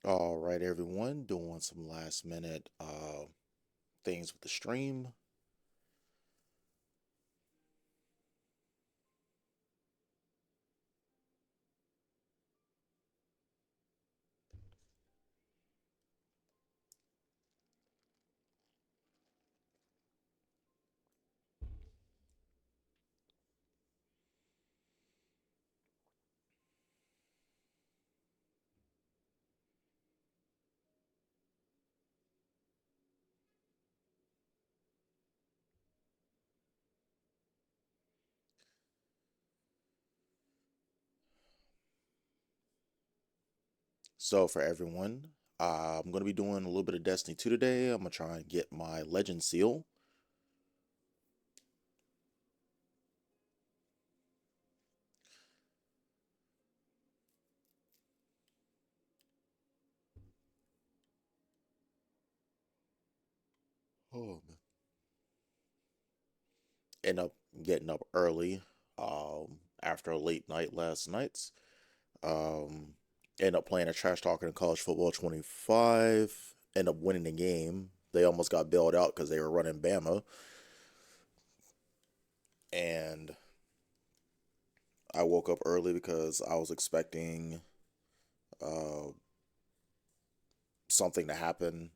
All right, everyone, doing some last minute things with the stream. So for everyone, I'm gonna be doing a little bit of Destiny 2 today. I'm gonna try and get my Legend Seal. Oh man. End up getting up early, after a late night last night. Um, End up playing a trash talking in college football 25. End up winning the game. They almost got bailed out because they were running Bama, and I woke up early because I was expecting uh, something to happen.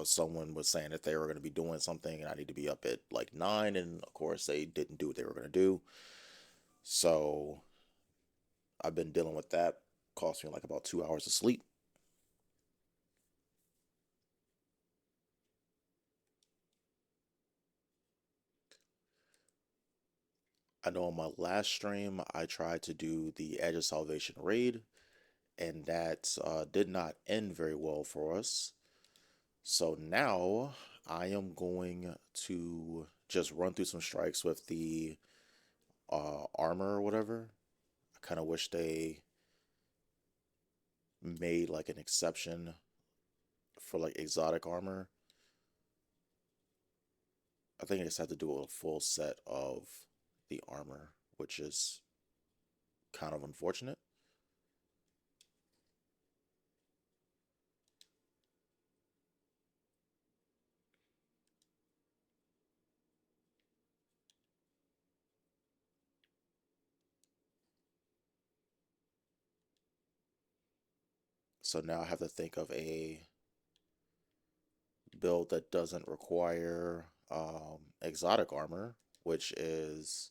Someone was saying that they were going to be doing something, and I need to be up at like 9. And of course, they didn't do what they were going to do. So I've been dealing with that. Cost me like about 2 hours of sleep. I know on my last stream, I tried to do the Edge of Salvation raid, and that did not end very well for us. So now I am going to just run through some strikes with the armor or whatever. I kind of wish they made like an exception for like exotic armor. I think I just have to do a full set of the armor, which is kind of unfortunate. So now I have to think of a build that doesn't require exotic armor, which is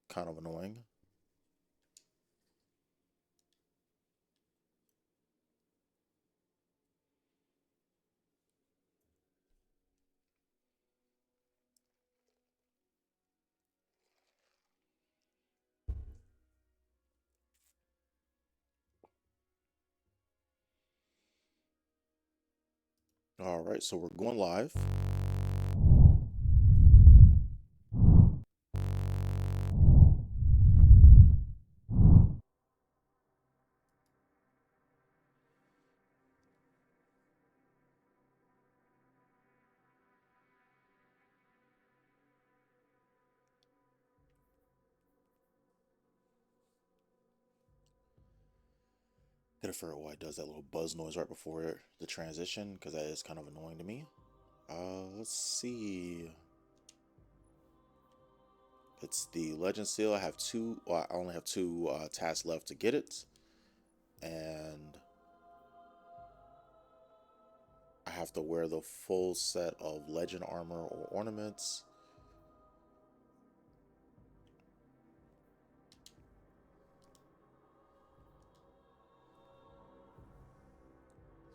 kind of annoying. All right, so we're going live. Gotta figure out why it does that little buzz noise right before the transition, because that is kind of annoying to me. Let's see. It's the Legend Seal. I have two. Well, I only have two tasks left to get it, and I have to wear the full set of Legend armor or ornaments.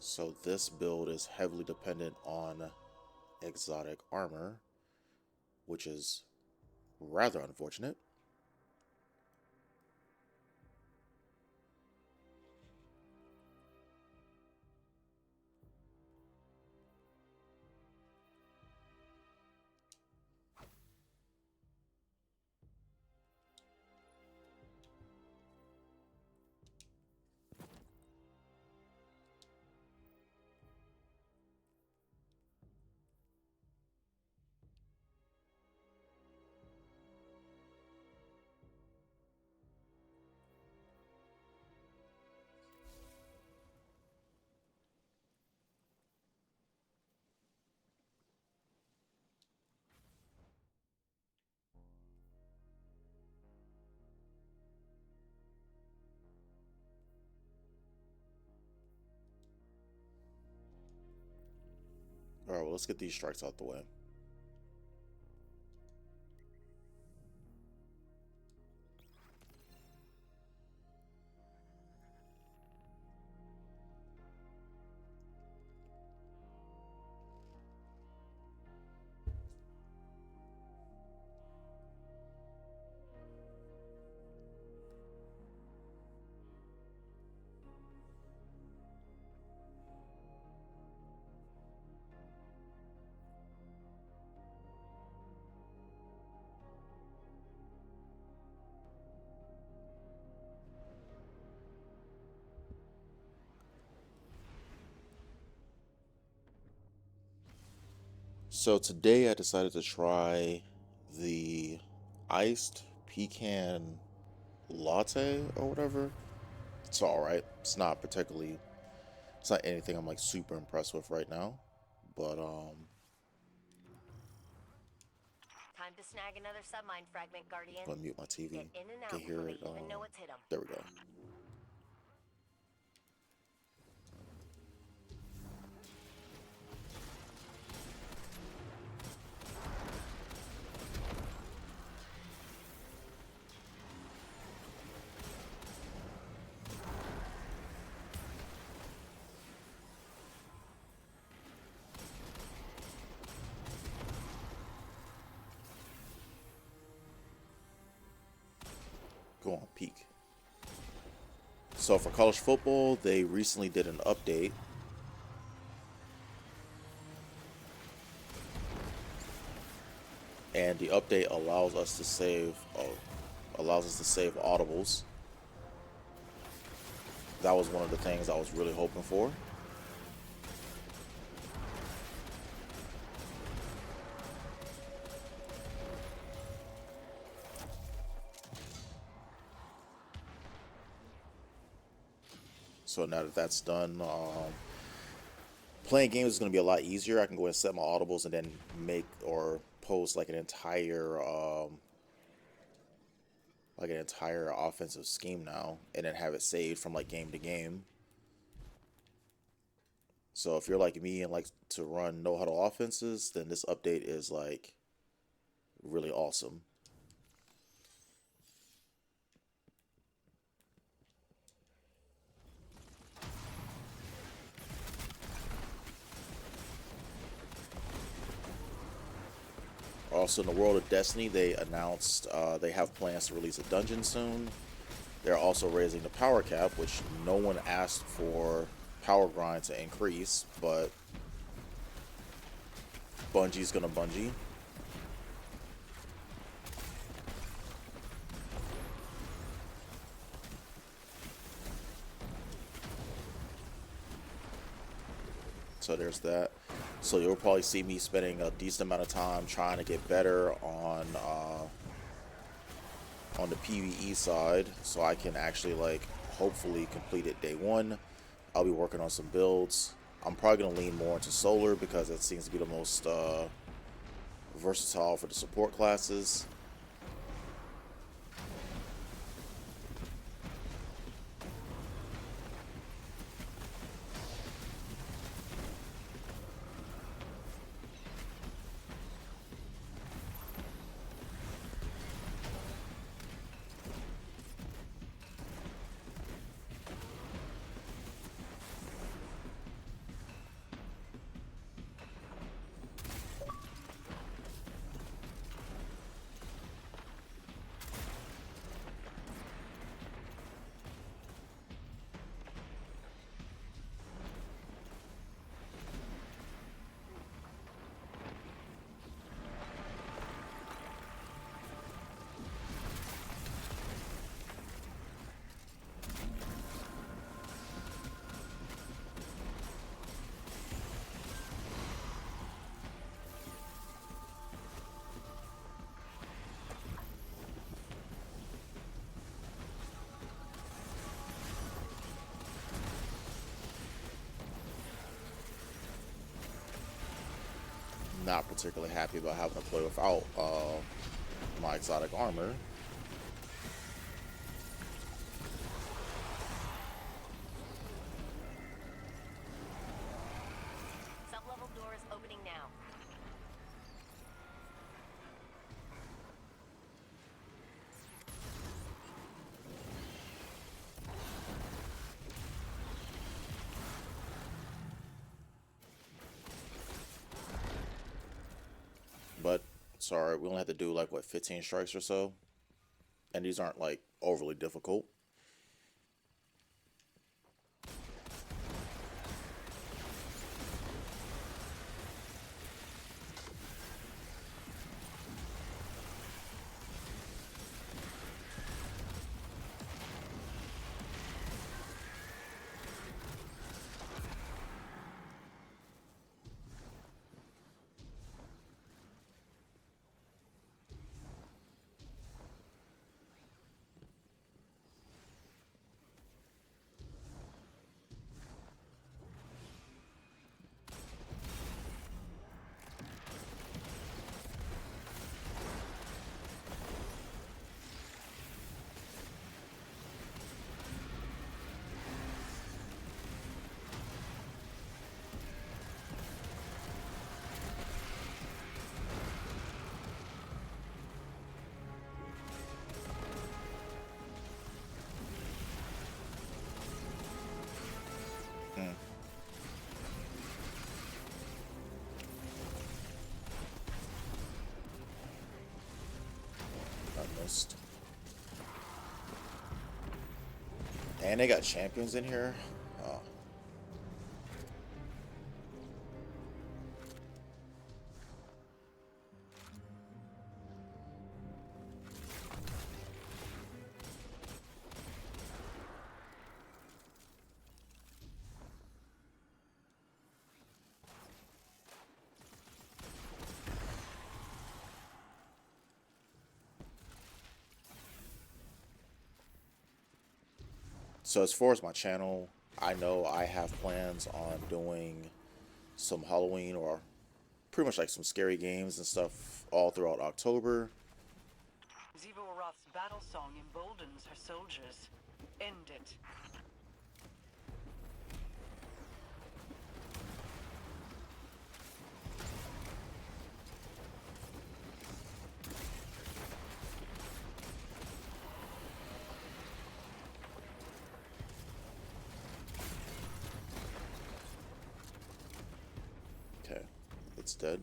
So this build is heavily dependent on exotic armor, which is rather unfortunate. All right, well, let's get these strikes out the way. So today I decided to try the iced pecan latte or whatever. It's all right. It's not anything I'm like super impressed with right now, but Time to snag another submine fragment, Guardian. I'm gonna mute my TV. Get in and Can out hear before they it. even know what's hit them. There we go. Go on, peek. So for college football, they recently did an update, and the update allows us to save audibles. That was one of the things I was really hoping for. So now that that's done, playing games is going to be a lot easier. I can go and set my audibles and then make or post like an entire offensive scheme now, and then have it saved from like game to game. So if you're like me and like to run no huddle offenses, then this update is like really awesome. Also, in the world of Destiny, they announced they have plans to release a dungeon soon. They're also raising the power cap, which no one asked for power grind to increase, but Bungie's gonna Bungie. So there's that. So you'll probably see me spending a decent amount of time trying to get better on the PvE side, so I can actually like hopefully complete it day one. I'll be working on some builds. I'm probably gonna lean more into solar because it seems to be the most versatile for the support classes. Not particularly happy about having to play without my exotic armor. Sub-level doors opening Sorry, we only have to do like what 15 strikes or so, and these aren't like overly difficult. Hmm, I missed. And they got champions in here. Oh, so as far as my channel, I know I have plans on doing some Halloween or pretty much like some scary games and stuff all throughout October. Zivorot's battle song emboldens her soldiers. End it. Okay, it's dead.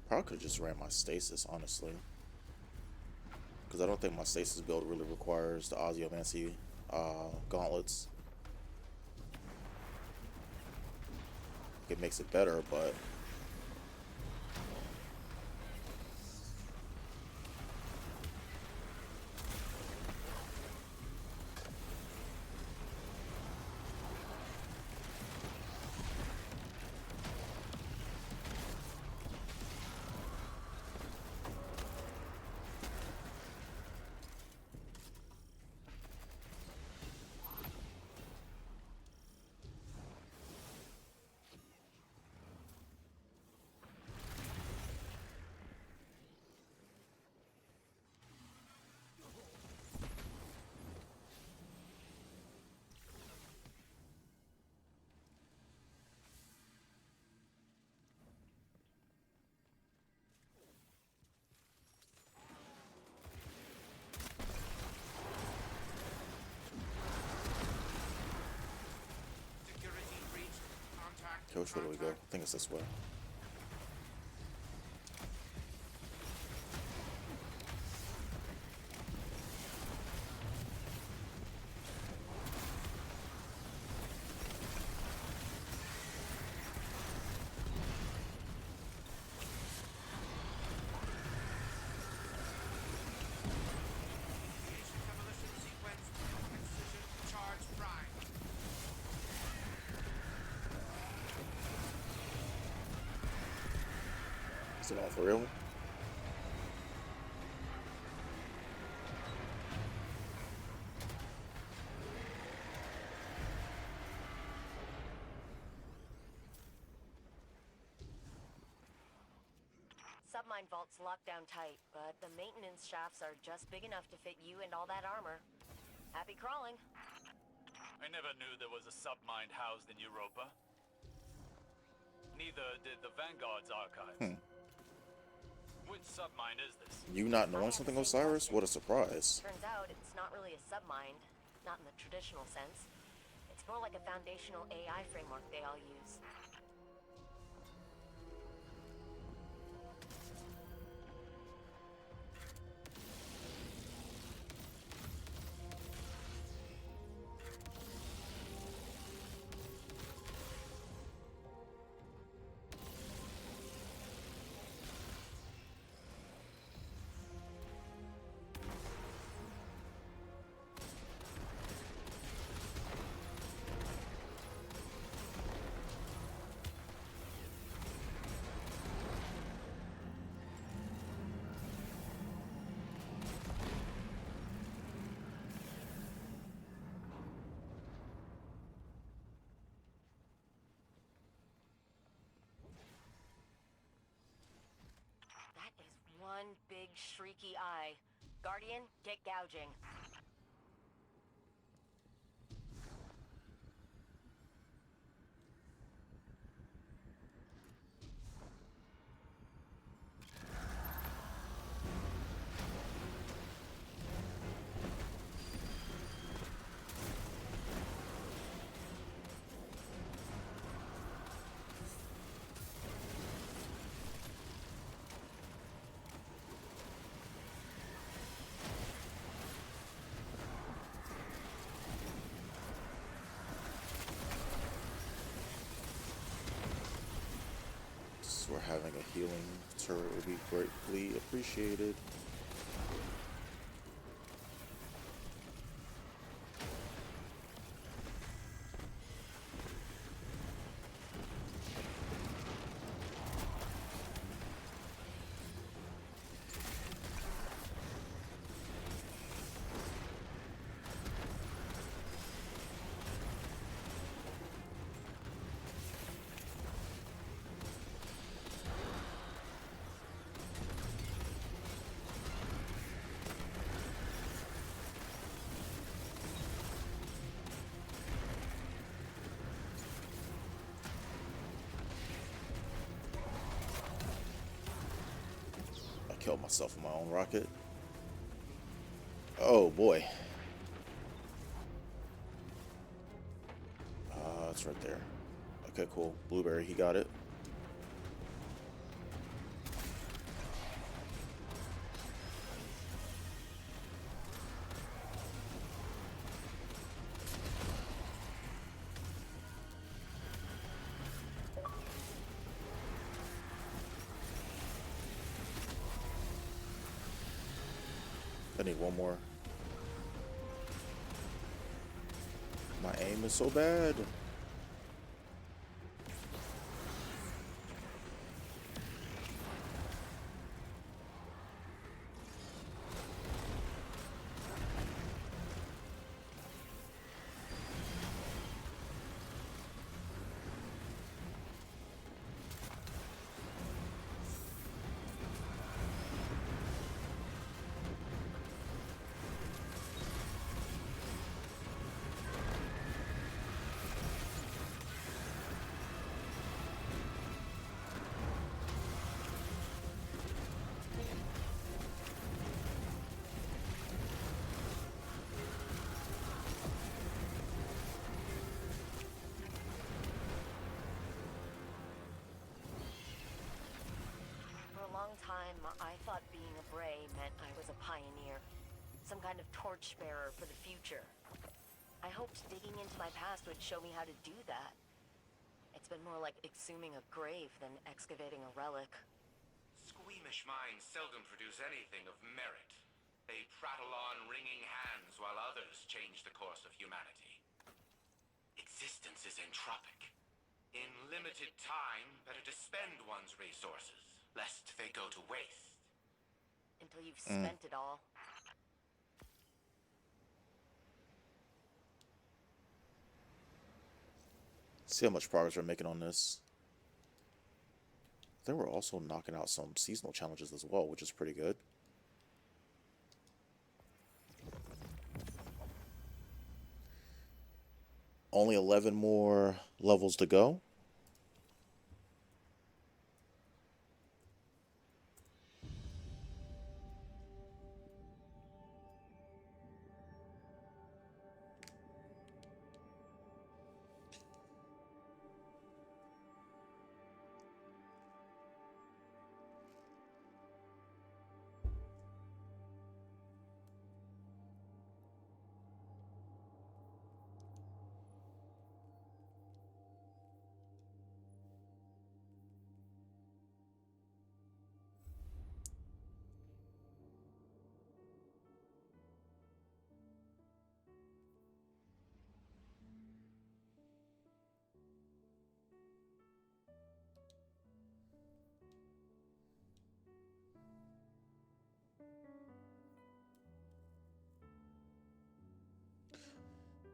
Probably could have just ran my stasis, honestly. Because I don't think my stasis build really requires the Ozymancy gauntlets. It makes it better, but okay, which way do we go? I think it's this way. Is it all for real? Submine vault's locked down tight, but the maintenance shafts are just big enough to fit you and all that armor. Happy crawling. I never knew there was a submine housed in Europa. Neither did the Vanguard's archives. Which submine is this? You not I knowing had the something, same Osiris? question. What a surprise. Turns out it's not really a submind, not in the traditional sense. It's more like a foundational AI framework they all use. That is one big shrieky eye. Guardian, get gouging. We're having a healing turret would be greatly appreciated. I killed myself with my own rocket. Oh boy. It's right there. Okay, cool. Blueberry, he got it. I need one more. My aim is so bad. For a long time, I thought being a Bray meant I was a pioneer. Some kind of torchbearer for the future. I hoped digging into my past would show me how to do that. It's been more like exhuming a grave than excavating a relic. Squeamish minds seldom produce anything of merit. They prattle on wringing hands while others change the course of humanity. Existence is entropic. In limited time, better to spend one's resources, lest they go to waste. Until you've spent it all. See how much progress we're making on this. Then we're also knocking out some seasonal challenges as well, which is pretty good. Only 11 more levels to go.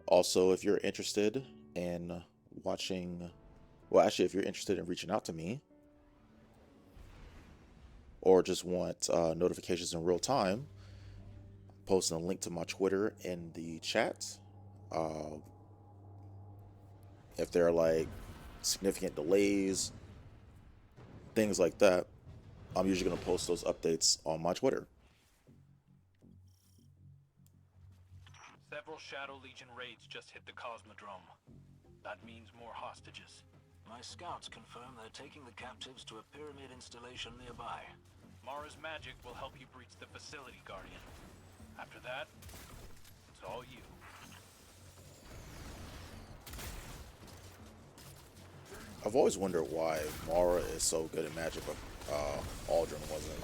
Also, if you're interested in watching, well, actually, if you're interested in reaching out to me or just want notifications in real time, posting a link to my Twitter in the chat. Uh, if there are like significant delays, things like that, I'm usually going to post those updates on my Twitter. Several Shadow Legion raids just hit the Cosmodrome. That means more hostages. My scouts confirm they're taking the captives to a pyramid installation nearby. Mara's magic will help you breach the facility, Guardian. After that, it's all you. I've always wondered why Mara is so good at magic, but Aldrin wasn't.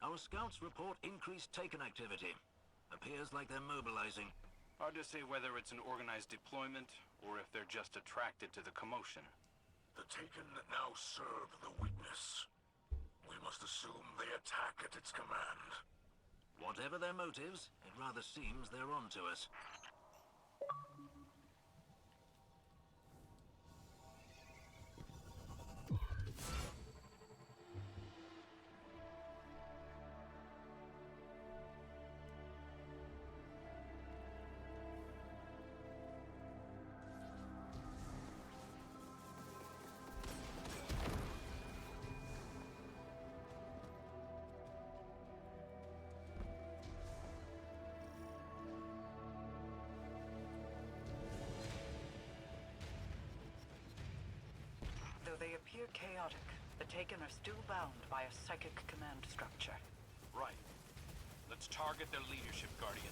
Our scouts report increased Taken activity. Appears like they're mobilizing. Hard to say whether it's an organized deployment or if they're just attracted to the commotion. The Taken now serve the witness. We must assume they attack at its command. Whatever their motives, it rather seems they're onto us. Though they appear chaotic, the Taken are still bound by a psychic command structure. Right. Let's target their leadership, Guardian.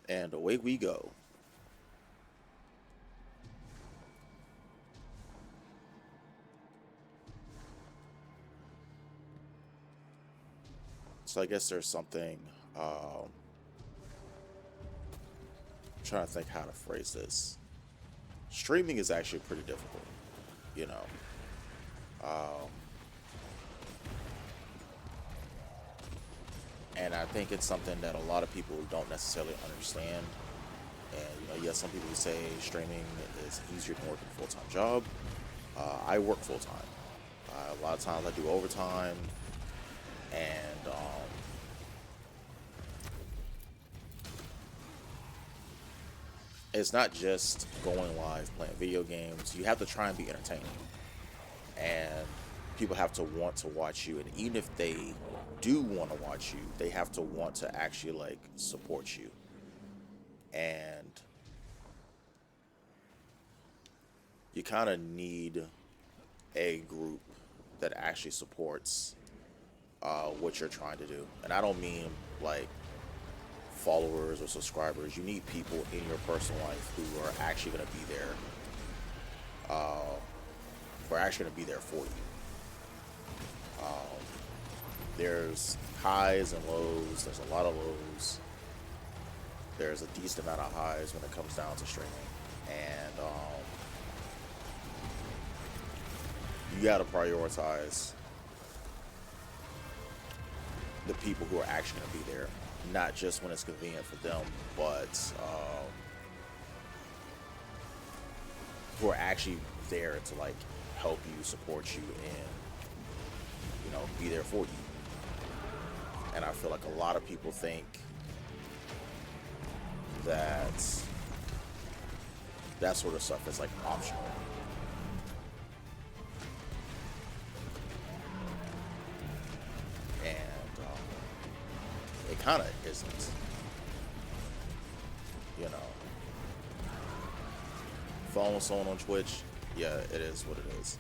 And away we go. So I guess there's something. I'm trying to think how to phrase this. Streaming is actually pretty difficult, you know. And I think it's something that a lot of people don't necessarily understand. And yes, some people say streaming is easier than working a full-time job. I work full-time. A lot of times I do overtime, and it's not just going live playing video games. You have to try and be entertaining, and people have to want to watch you. And even if they do want to watch you, they have to want to actually like support you. And you kind of need a group that actually supports what you're trying to do. And I don't mean like followers or subscribers. You need people in your personal life who are actually going to be there. Who are actually going to be there for you. There's highs and lows. There's a lot of lows. there's a decent amount of highs when it comes down to streaming, and you got to prioritize the people who are actually going to be there, not just when it's convenient for them, but who are actually there to like help you, support you, and be there for you. And I feel like a lot of people think that that sort of stuff is like optional. And it kind of isn't. Following someone on Twitch, yeah, it is what it is.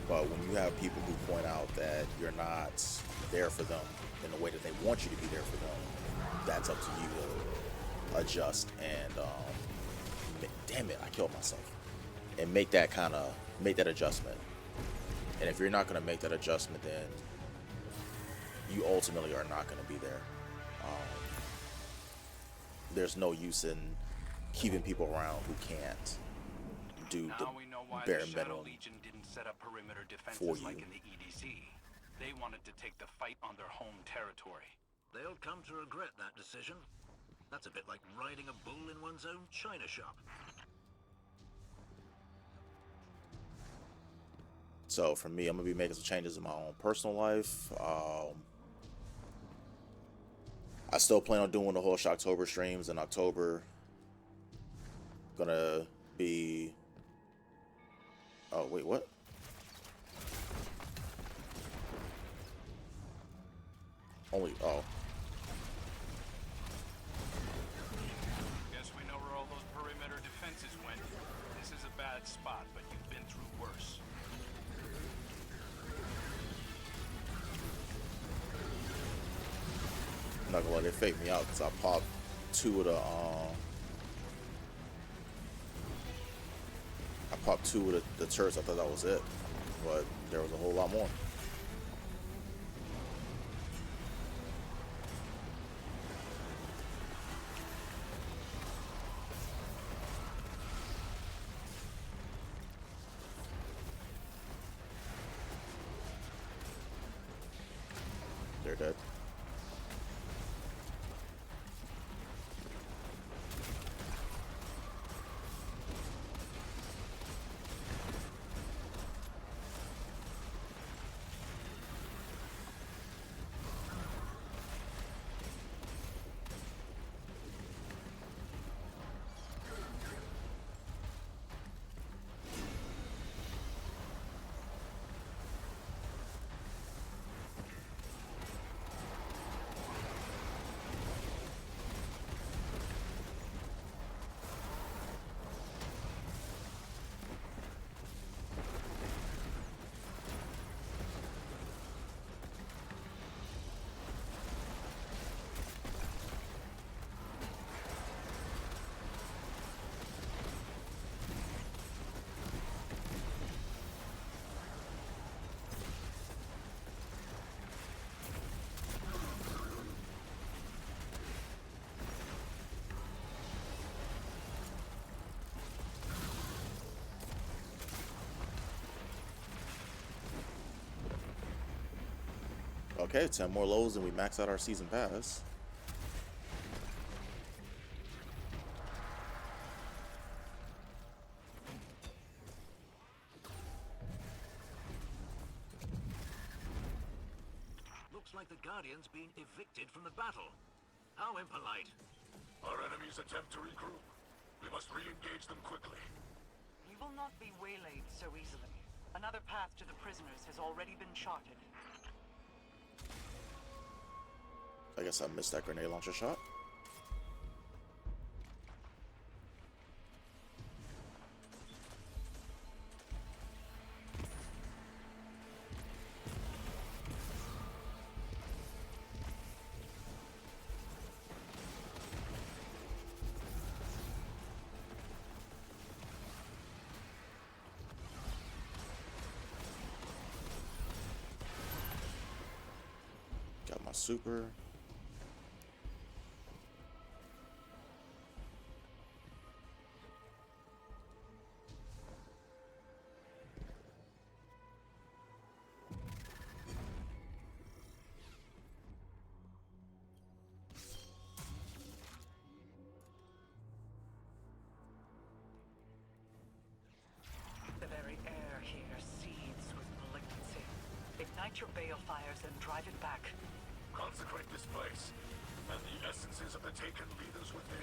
But when you have people who point out that you're not there for them in the way that they want you to be there for them, that's up to you to adjust and damn it, I killed myself. And make that adjustment. And if you're not going to make that adjustment, then you ultimately are not going to be there. There's no use in keeping people around who can't do Now we know the why bare the Shadow minimum Legion didn't set up perimeter for defenses you. like in the EDC. They wanted to take the fight on their home territory. They'll come to regret that decision. That's a bit like riding a bull in one's own china shop. So for me, I'm gonna be making some changes in my own personal life. I still plan on doing the whole Shocktober streams in October. Gonna be... Oh, wait, what? Oh. Guess we know where all those perimeter defenses went. This is a bad spot, but you've been through worse. I'm not gonna let it fake me out because I popped two of the turrets. I thought that was it, but there was a whole lot more. They're dead. Okay, 10 more lows and we max out our season pass. Looks like the Guardian's been evicted from the battle. How impolite. Our enemies attempt to regroup. We must re-engage them quickly. You will not be waylaid so easily. Another path to the prisoners has already been charted. I guess I missed that grenade launcher shot. my super. The very air here seethes with malignancy. Ignite your balefires and drive it back. Consecrate this place, and the essences of the taken leaders within.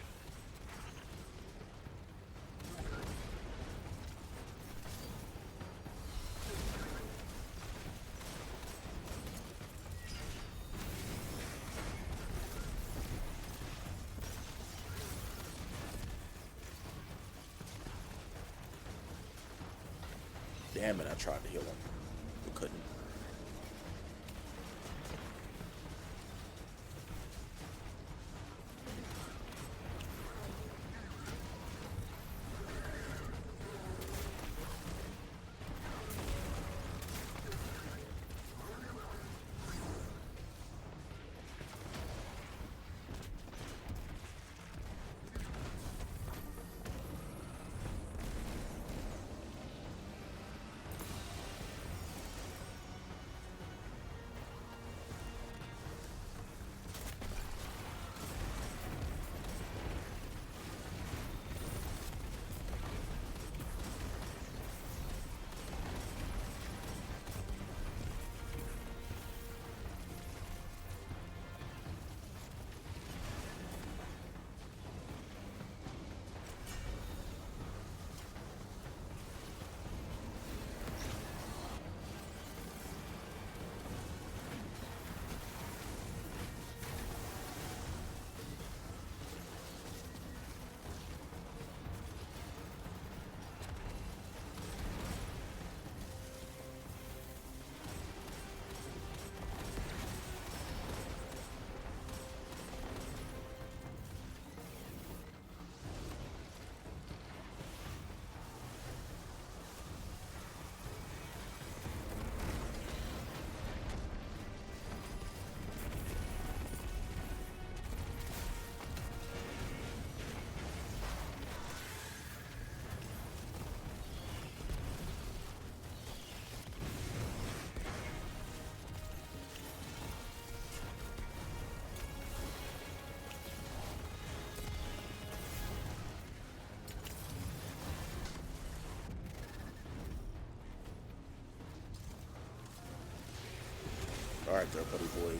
Damn it, I tried to heal him, but couldn't. Alright there, buddy boy.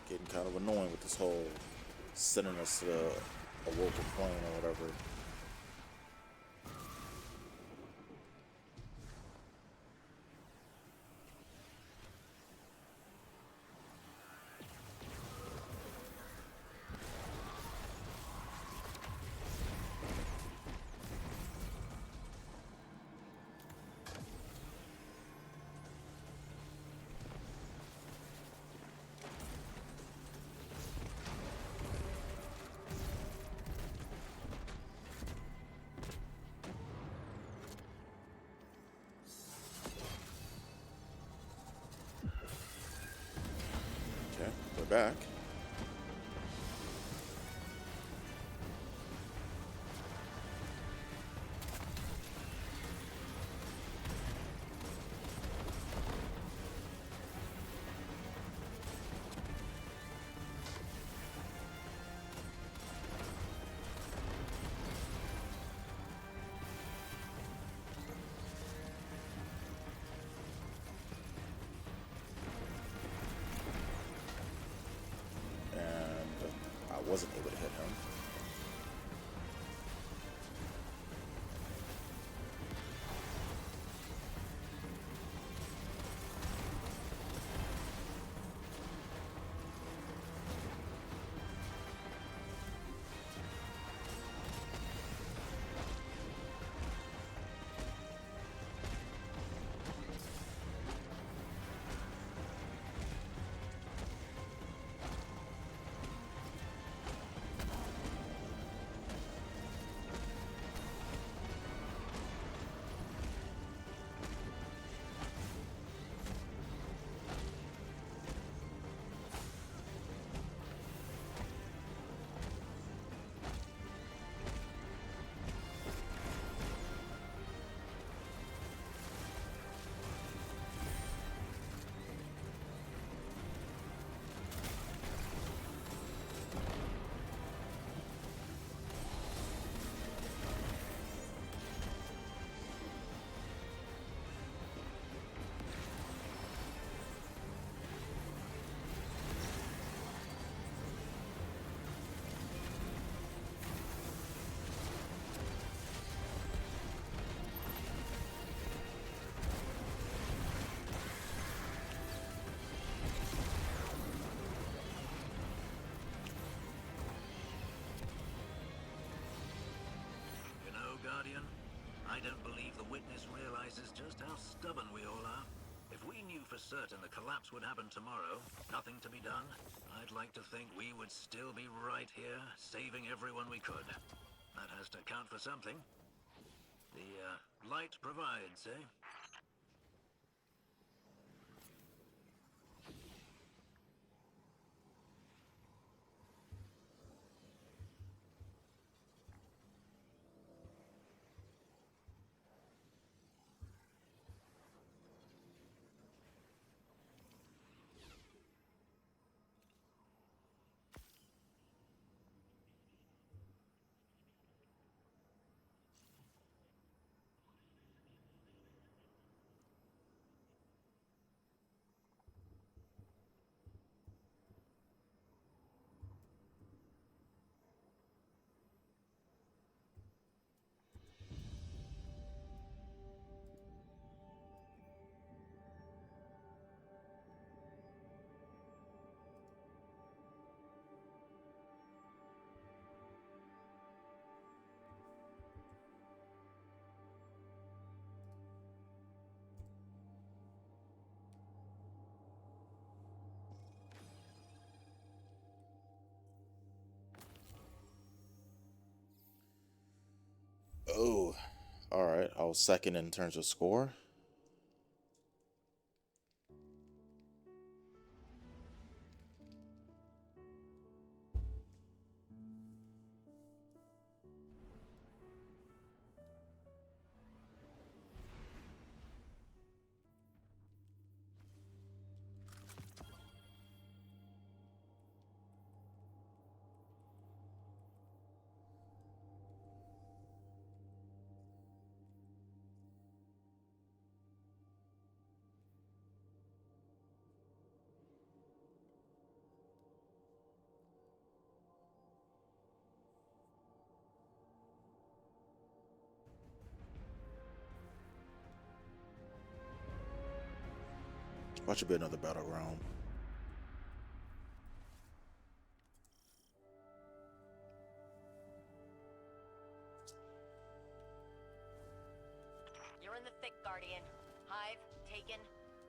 Getting kind of annoying with this whole sending us to a local plane or whatever. Okay, we're back. I wasn't able to hit him. I don't believe the witness realizes just how stubborn we all are. If we knew for certain the collapse would happen tomorrow, nothing to be done, I'd like to think we would still be right here, saving everyone we could. That has to count for something. The light provides, eh? Oh, all right. I was second in terms of score. Watch it be another battleground. You're in the thick, Guardian. Hive, taken.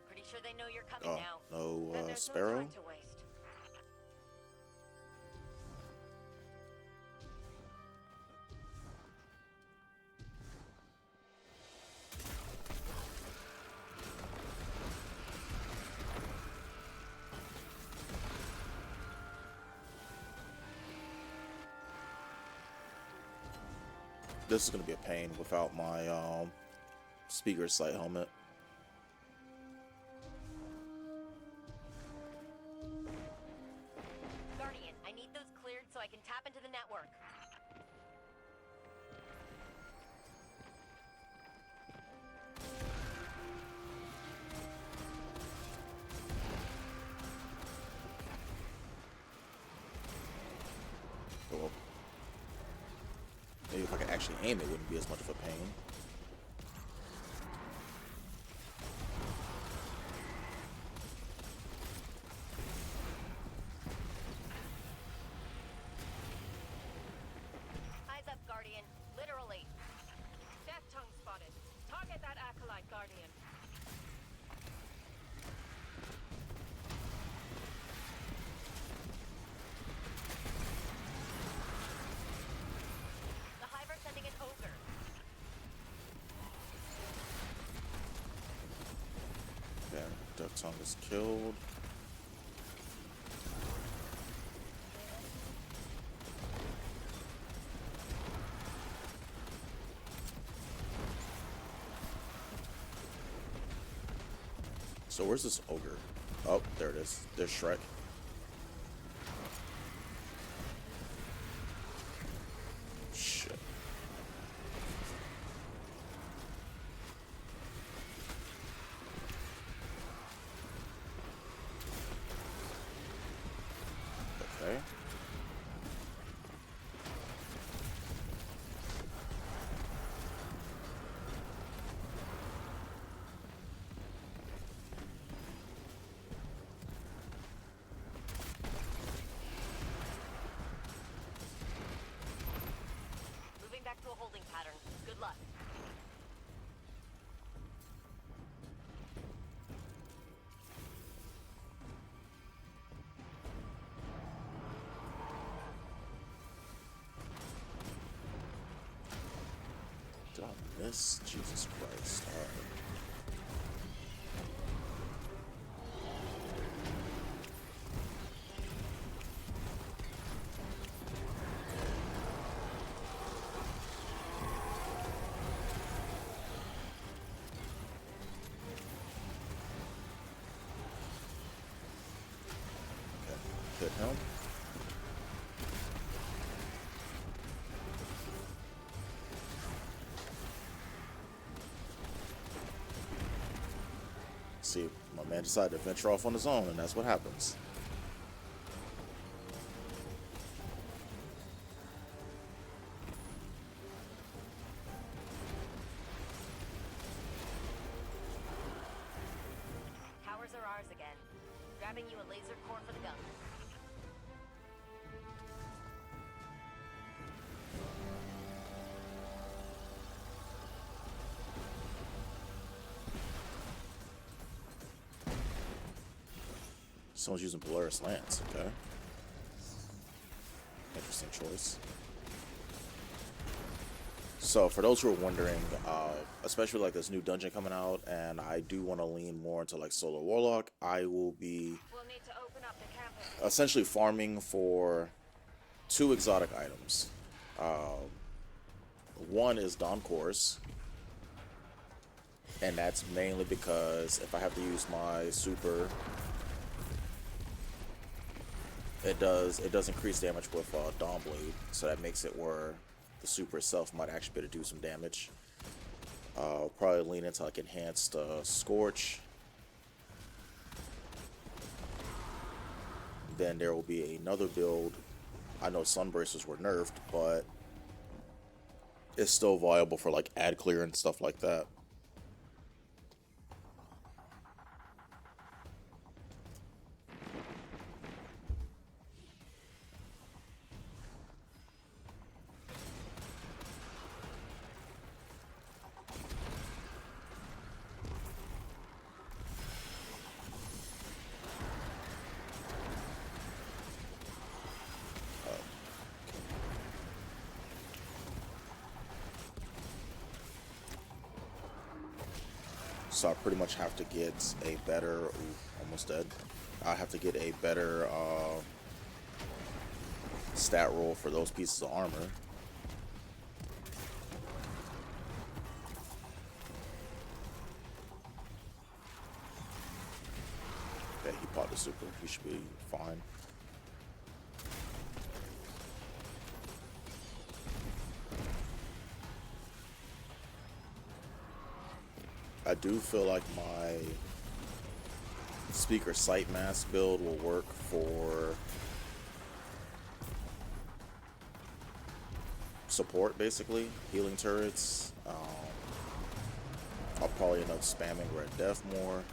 Pretty sure they know you're coming Oh, now. no Then there's no Sparrow. time to waste. This is gonna be a pain without my speaker sight helmet. Guardian, I need those cleared so I can tap into the network. Well, maybe if I could actually aim, it wouldn't be as much of a pain. Eyes up, Guardian. Literally. Death tongue spotted. Target that acolyte, Guardian. The Hive are sending an ogre. Yeah, Death Tongue is killed. So where's this ogre? Oh, there it is. There's Shrek. Shit. Okay. Moving back to a holding pattern. Good luck. miss? Jesus Christ. Alright. Okay, hit him. See, my man decided to venture off on his own, and that's what happens. Towers are ours again. Grabbing you a laser core for the gun. Someone's using Polaris Lance, okay. Interesting choice. So, for those who are wondering, especially like this new dungeon coming out, and I do want to lean more into like Solar Warlock, I will be We'll need to open up the campus. essentially farming for 2 exotic items. One is Dawn Course, and that's mainly because if I have to use my super, it does increase damage with Dawn Blade, so that makes it where the super itself might actually be able to do some damage. Probably lean into like enhanced Scorch. Then there will be another build. I know Sunbracers were nerfed, but it's still viable for like ad clear and stuff like that. So I pretty much have to get a better, ooh, almost dead. I have to get a better stat roll for those pieces of armor. Okay, he popped the super. He should be fine. I do feel like my speaker sight mask build will work for support, basically healing turrets. I'll probably end up spamming Red Death more.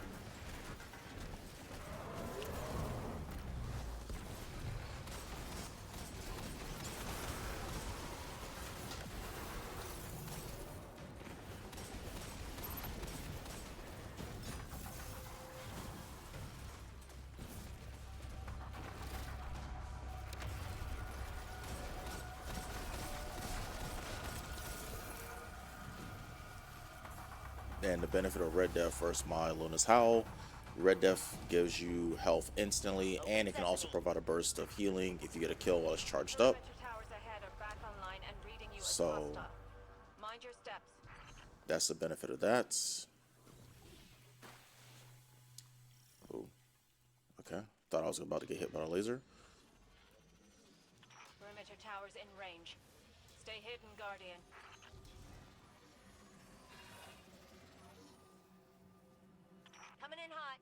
And the benefit of Red Death versus my Luna's Howl, Red Death gives you health instantly, and it can also provide a burst of healing if you get a kill while it's charged up. Perimeter towers ahead are back online and reading you as So hostile. Mind your steps. that's the benefit of that. Ooh. Okay, thought I was about to get hit by a laser. Perimeter towers in range. Stay hidden, Guardian. Coming in hot.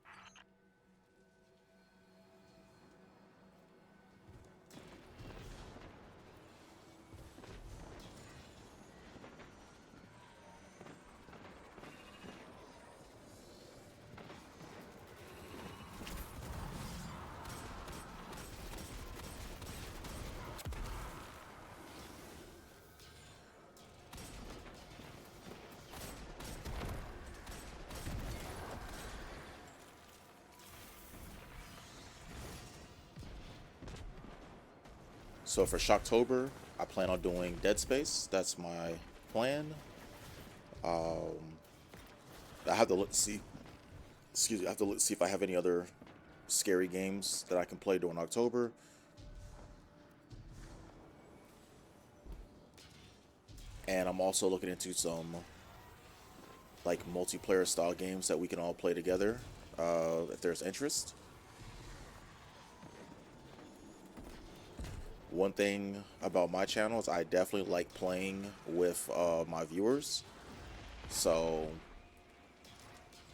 So for Shocktober, I plan on doing Dead Space. That's my plan. Um, I have to look see. Excuse me. I have to look see if I have any other scary games that I can play during October. And I'm also looking into some like multiplayer style games that we can all play together if there's interest. One thing about my channel is I definitely like playing with my viewers. So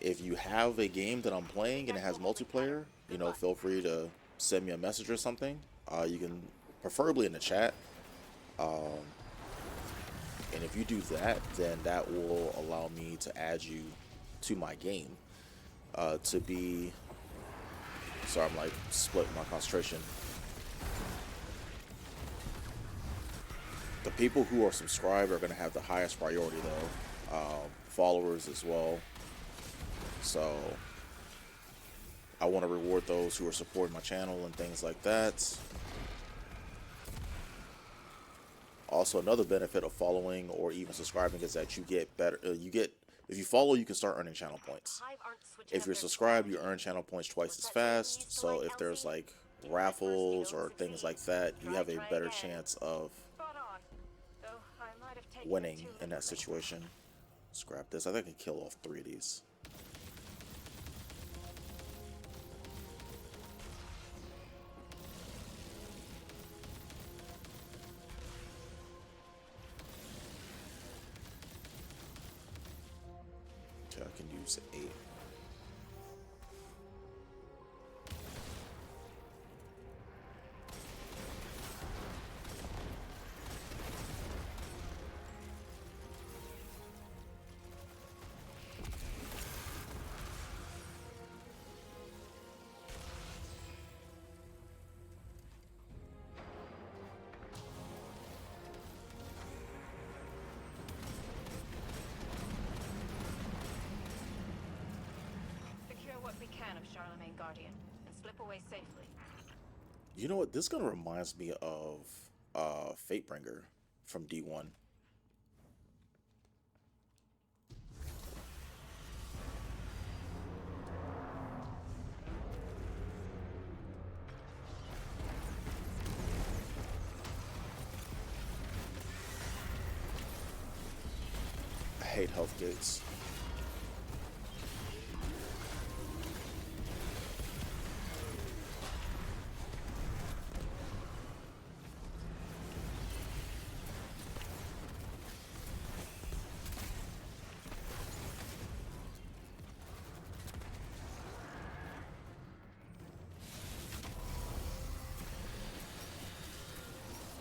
if you have a game that I'm playing and it has multiplayer, you know, feel free to send me a message or something. You can preferably in the chat. And if you do that, then that will allow me to add you to my game. To be, sorry, I'm like splitting my concentration. The people who are subscribed are going to have the highest priority, though. Followers as well. So I want to reward those who are supporting my channel and things like that. Also, another benefit of following or even subscribing is that you get better. If you follow, you can start earning channel points. If you're subscribed, you earn channel points twice as fast. So if there's like raffles or things like that, you have a better chance of Spot on. Though I might have taken it winning too in that literally. situation. Scrap this. I think I can kill off 3 of these. Okay, I can use 8. Secure what we can of Charlemagne Guardian and slip away safely. You know what? This gun reminds me of Fatebringer from D1. I hate health gates.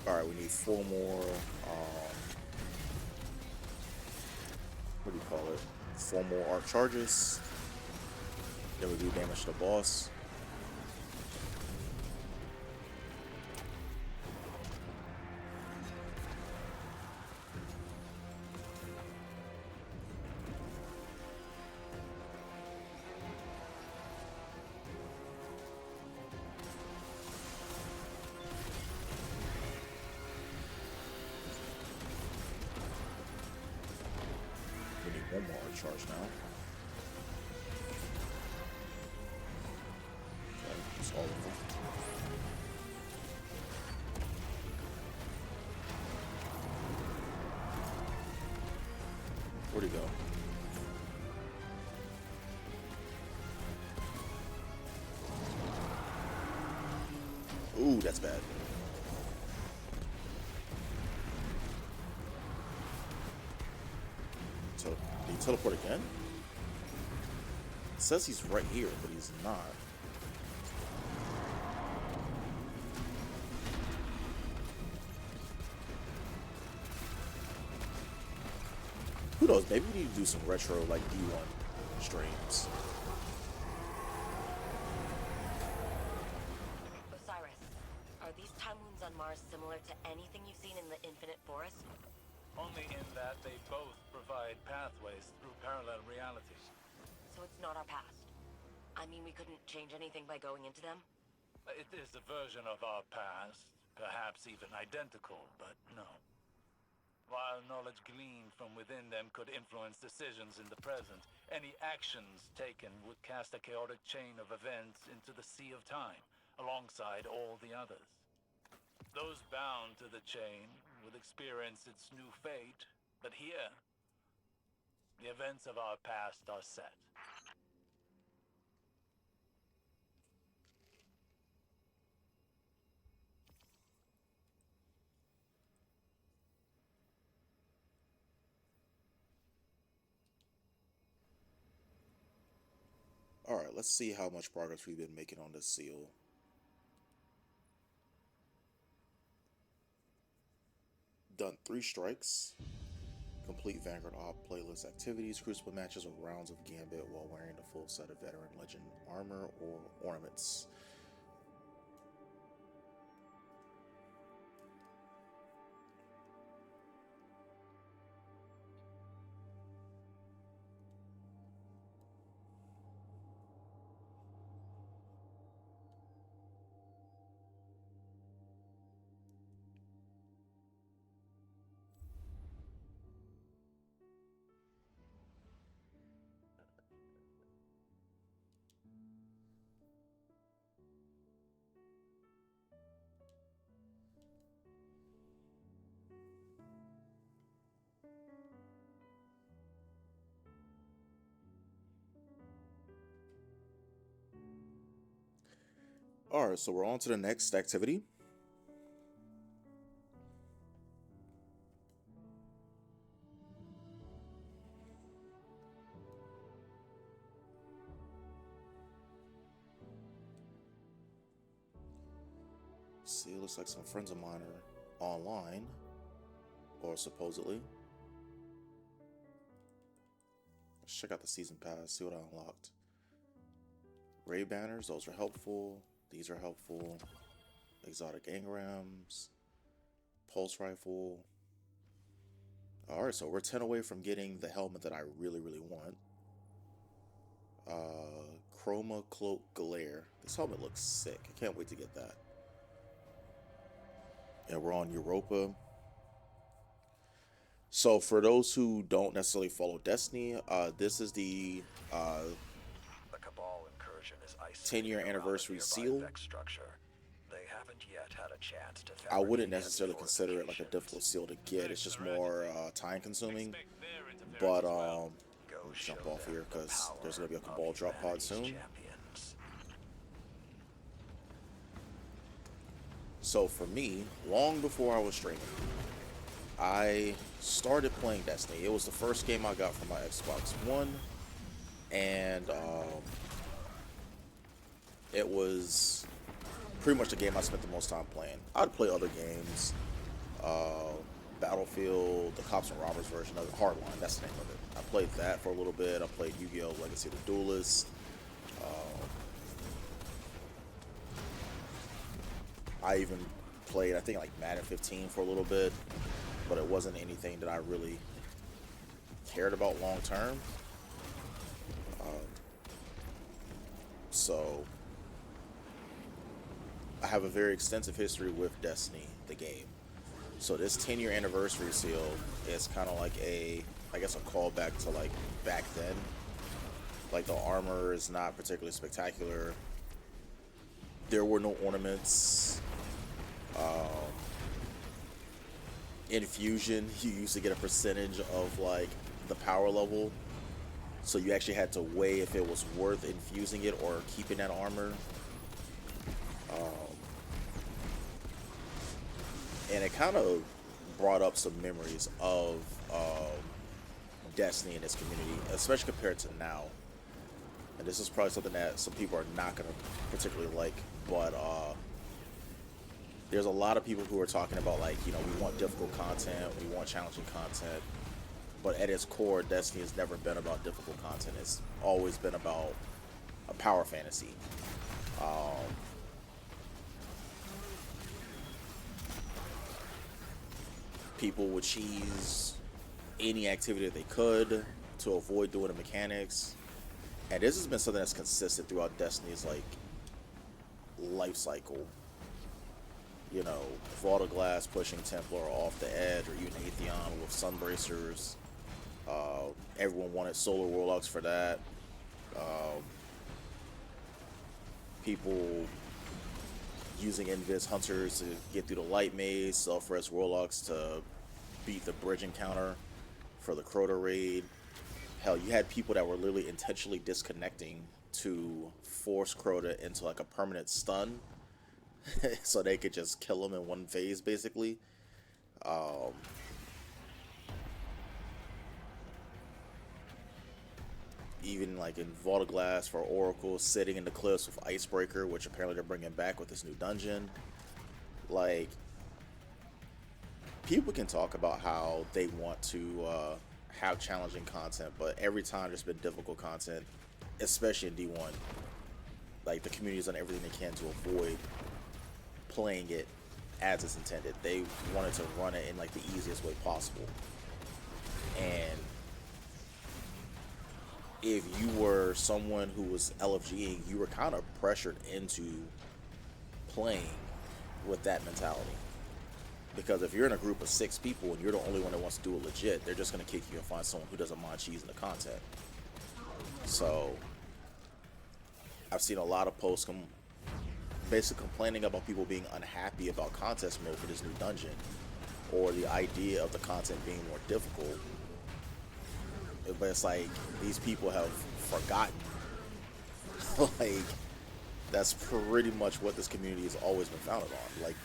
Alright, we need 4 more, what do you call it? 4 more arc charges. Then we do damage to the boss. We need 1 more arc charge now. Okay, that's all of them. Where'd he go? Ooh, that's bad. So, did he teleport again? It says he's right here, but he's not. Who knows? Maybe we need to do some retro, like D1 streams. Osiris, are these time wounds on Mars similar to anything you've seen in the Infinite Forest? Only in that they both provide pathways through parallel realities. So it's not our past. I mean, we couldn't change anything by going into them? It is a version of our past, perhaps even identical, but no. While knowledge gleaned from within them could influence decisions in the present, any actions taken would cast a chaotic chain of events into the sea of time, alongside all the others. Those bound to the chain would experience its new fate, but here, the events of our past are set. Alright, let's see how much progress we've been making on this seal. Done 3 strikes. Complete Vanguard Op playlist activities, Crucible matches, or rounds of Gambit while wearing the full set of Veteran Legend armor or ornaments. Alright, so we're on to the next activity. See, it looks like some friends of mine are online, or supposedly. Let's check out the season pass, see what I unlocked. Ray banners, those are helpful. These are helpful. Exotic engrams. Pulse rifle. Alright, so we're 10 away from getting the helmet that I really, really want. Chroma Cloak Glare. This helmet looks sick. I can't wait to get that. And we're on Europa. So for those who don't necessarily follow Destiny, this is the Cabal incursion is 10-year anniversary seal. Structure. They haven't yet had a chance to I wouldn't necessarily consider it like a difficult seal to get. It's just more time consuming. But jump off here because there's gonna be a Cabal drop pod soon. So for me, long before I was streaming, I started playing Destiny. It was the first game I got from my Xbox One, and it was pretty much the game I spent the most time playing. I'd play other games, Battlefield, the Cops and Robbers version of it, Hardline, that's the name of it. I played that for a little bit. I played Yu-Gi-Oh! Legacy of the Duelist. I even played, I think, like Madden 15 for a little bit, but it wasn't anything that I really cared about long term. So I have a very extensive history with Destiny, the game. So this 10-year anniversary seal is kind of like I guess a callback to like back then. Like the armor is not particularly spectacular. There were no ornaments. In Fusion, you used to get a percentage of like the power level, so you actually had to weigh if it was worth infusing it or keeping that armor. And it kind of brought up some memories of Destiny and its community, especially compared to now. And this is probably something that some people are not going to particularly like, but there's a lot of people who are talking about, like, you know, we want difficult content, we want challenging content, but at its core, Destiny has never been about difficult content. It's always been about a power fantasy. People would cheese any activity that they could to avoid doing the mechanics, and this has been something that's consistent throughout Destiny's like life cycle. you know, Vault of Glass pushing Templar off the edge, or even Atheon with Sunbracers. Everyone wanted Solar Warlocks for that. Um, People using Invis Hunters to get through the Light Maze, Self-Res Warlocks to beat the bridge encounter for the Crota raid. Hell, you had people that were literally intentionally disconnecting to force Crota into like a permanent stun so they could just kill him in one phase, basically. Um, Even like in Vault of Glass for Oracle, sitting in the cliffs with Icebreaker, which apparently they're bringing back with this new dungeon. Like, people can talk about how they want to have challenging content, but every time there's been difficult content, especially in D1, like the community's done everything they can to avoid playing it as it's intended. They wanted to run it in like the easiest way possible. And if you were someone who was LFGing, you were kind of pressured into playing with that mentality. Because if you're in a group of 6 people and you're the only one that wants to do it legit, they're just going to kick you and find someone who doesn't mind cheesing the content. So I've seen a lot of posts basically complaining about people being unhappy about contest mode for this new dungeon, or the idea of the content being more difficult. But it's like, these people have forgotten like, that's pretty much what this community has always been founded on. Like,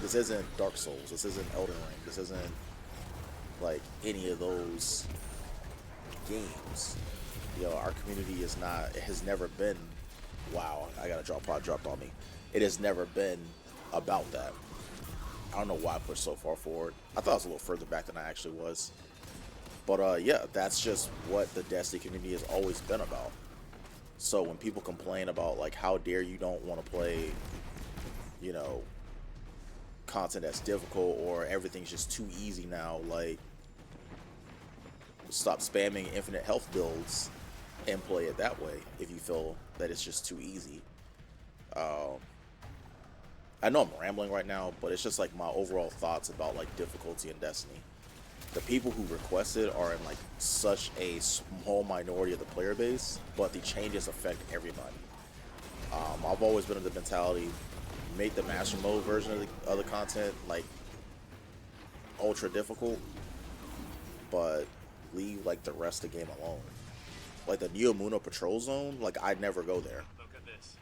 this isn't Dark Souls, this isn't Elden Ring, this isn't like any of those games. You know, our community is not, it has never been, wow, I got a drop pod dropped on me. It has never been about that. I don't know why I pushed so far forward. I thought I was a little further back than I actually was. But yeah, that's just what the Destiny community has always been about. So when people complain about like, how dare you don't want to play, you know, content that's difficult, or everything's just too easy now, like, stop spamming infinite health builds and play it that way if you feel that it's just too easy. I know I'm rambling right now, but it's just like my overall thoughts about like difficulty in Destiny. The people who request it are in like such a small minority of the player base, but the changes affect everybody. I've always been of the mentality, make the master mode version of the content like ultra difficult, but leave like the rest of the game alone. Like the Neomuna Patrol Zone, like I'd never go there. Look at this.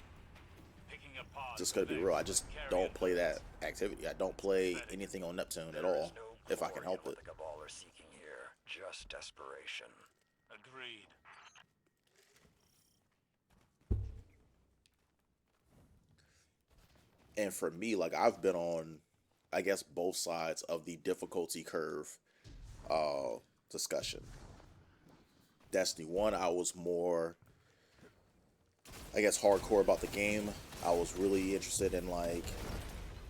Picking apart Just gonna be real, I just don't play that activity. I don't play anything on Neptune at all, if I can help it. The Cabal are seeking here, just desperation. Agreed. And for me, like, I've been on, I guess, both sides of the difficulty curve discussion. Destiny 1, I was more, I guess, hardcore about the game. I was really interested in like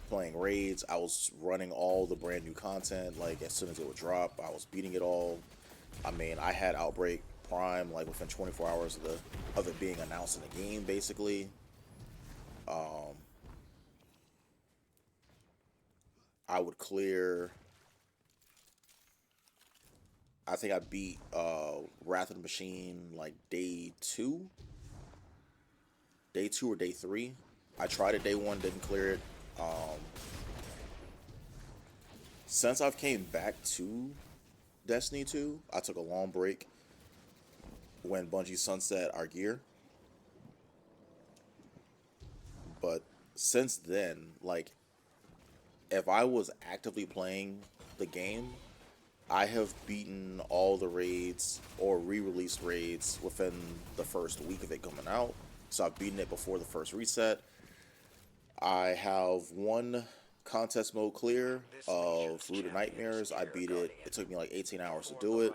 playing raids. I was running all the brand new content like as soon as it would drop. I was beating it all. I mean, I had Outbreak Prime like within 24 hours of it being announced in the game, basically. I would clear, I think I beat Wrath of the Machine like day 2 or day 3. I tried it day 1, didn't clear it. Since I've came back to Destiny 2, I took a long break when Bungie sunset our gear. But since then, like, if I was actively playing the game, I have beaten all the raids or re-released raids within the first week of it coming out. So I've beaten it before the first reset. I have one contest mode clear of Root of Nightmares. I beat it. It took me like 18 hours to do it.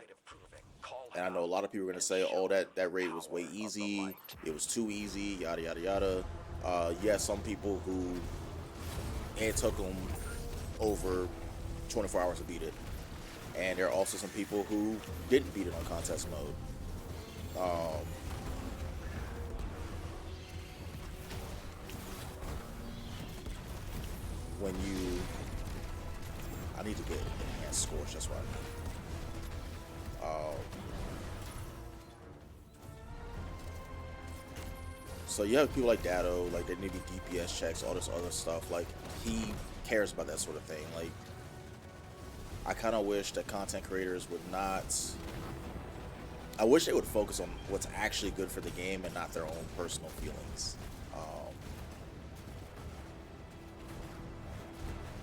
And I know a lot of people are going to say, oh, that raid was way easy. It was too easy, yada, yada, yada. Yeah, some people who it took them over 24 hours to beat it. And there are also some people who didn't beat it on contest mode. when you, I need to get enhanced scores, that's right. So you have people like Dado, like they need to be DPS checks, all this other stuff. Like he cares about that sort of thing. Like I kind of wish that content creators would not. I wish they would focus on what's actually good for the game and not their own personal feelings.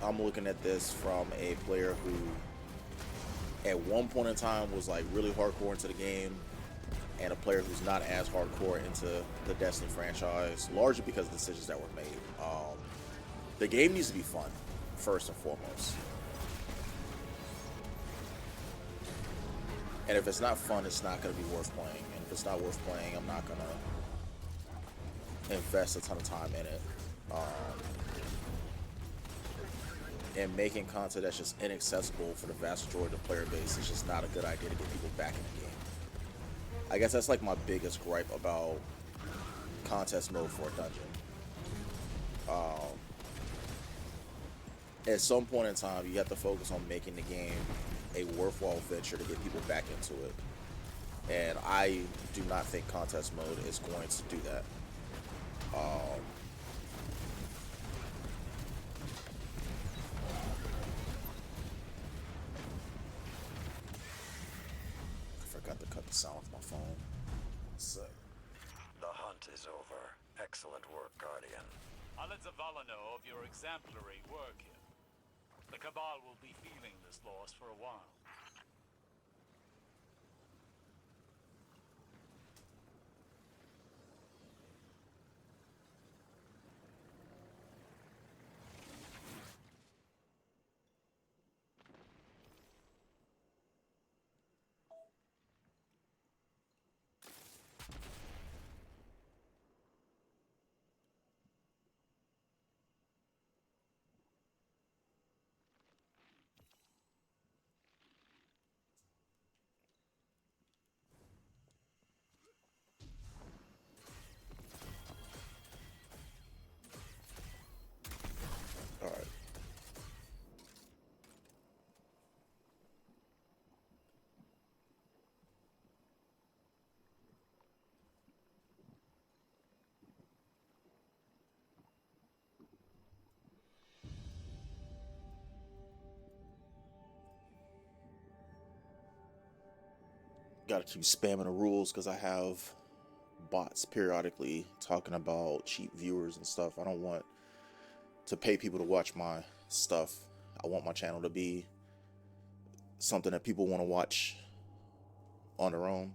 I'm looking at this from a player who, at one point in time, was like really hardcore into the game, and a player who's not as hardcore into the Destiny franchise, largely because of the decisions that were made. The game needs to be fun, first and foremost. And if it's not fun, it's not going to be worth playing. And if it's not worth playing, I'm not going to invest a ton of time in it. And making content that's just inaccessible for the vast majority of the player base is just not a good idea to get people back in the game. I guess that's like my biggest gripe about contest mode for a dungeon. At some point in time, you have to focus on making the game a worthwhile venture to get people back into it. And I do not think contest mode is going to do that. I forgot to cut the sound off my phone. So. The hunt is over. Excellent work, Guardian. I'll let Zavala know of your exemplary work here. The Cabal will be feeling this loss for a while. All right. Gotta keep spamming the rules because I have bots periodically talking about cheap viewers and stuff. I don't want to pay people to watch my stuff. I want my channel to be something that people want to watch on their own.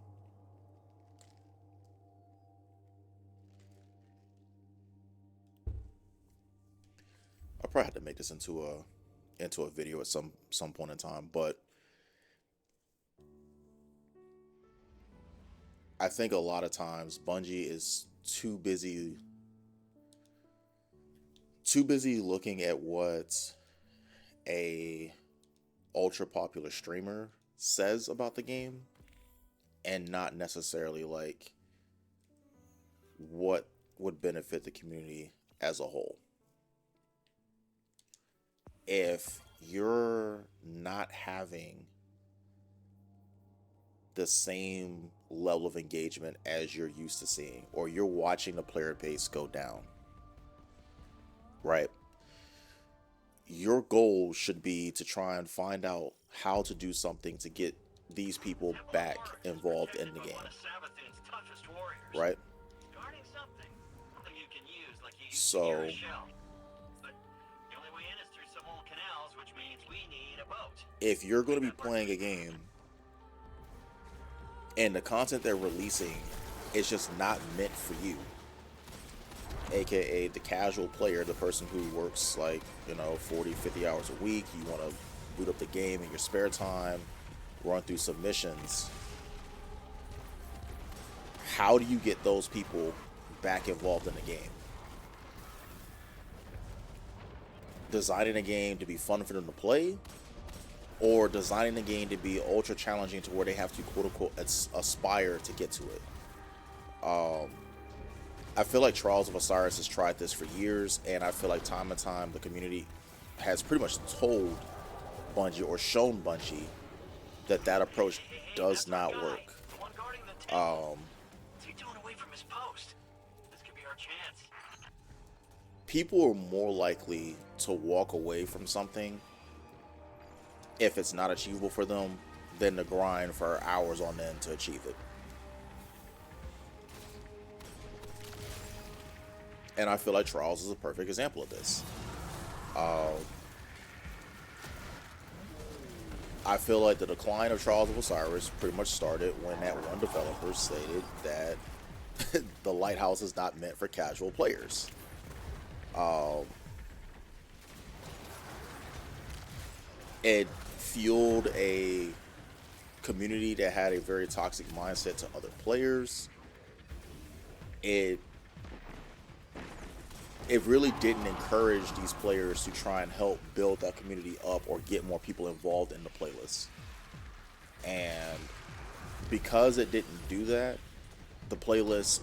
I probably had to make this into a video at some point in time, but I think a lot of times Bungie is too busy looking at what a ultra popular streamer says about the game and not necessarily like what would benefit the community as a whole. If you're not having the same level of engagement as you're used to seeing, or you're watching the player base go down, right? Your goal should be to try and find out how to do something to get these people back involved in the game, right? So if you're going to be playing a game and the content they're releasing is just not meant for you, aka the casual player, the person who works like 40, 50 hours a week, you want to boot up the game in your spare time, run through submissions, how do you get those people back involved in the game? Designing a game to be fun for them to play, or designing the game to be ultra challenging to where they have to quote unquote aspire to get to it. I feel like Trials of Osiris has tried this for years, and I feel like time and time the community has pretty much told Bungie or shown Bungie that that approach Hey, does that's our not guy. work. The one guarding the table. Um, What's he doing away from his post? This could be our chance. People are more likely to walk away from something if it's not achievable for them than to grind for hours on end to achieve it. And I feel like Trials is a perfect example of this. I feel like the decline of Trials of Osiris pretty much started when that one developer stated that the Lighthouse is not meant for casual players. It fueled a community that had a very toxic mindset to other players. It it really didn't encourage these players to try and help build that community up or get more people involved in the playlist. And because it didn't do that, the playlist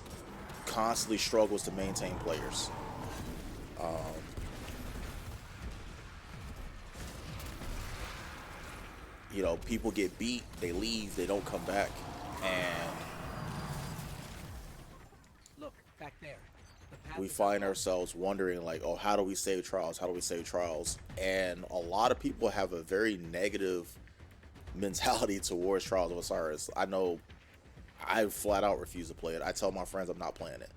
constantly struggles to maintain players. You know, people get beat, they leave, they don't come back, and Look, back there. The path we is find ourselves wondering like, oh, how do we save Trials? How do we save Trials? And a lot of people have a very negative mentality towards Trials of Osiris. I know I flat out refuse to play it. I tell my friends I'm not playing it.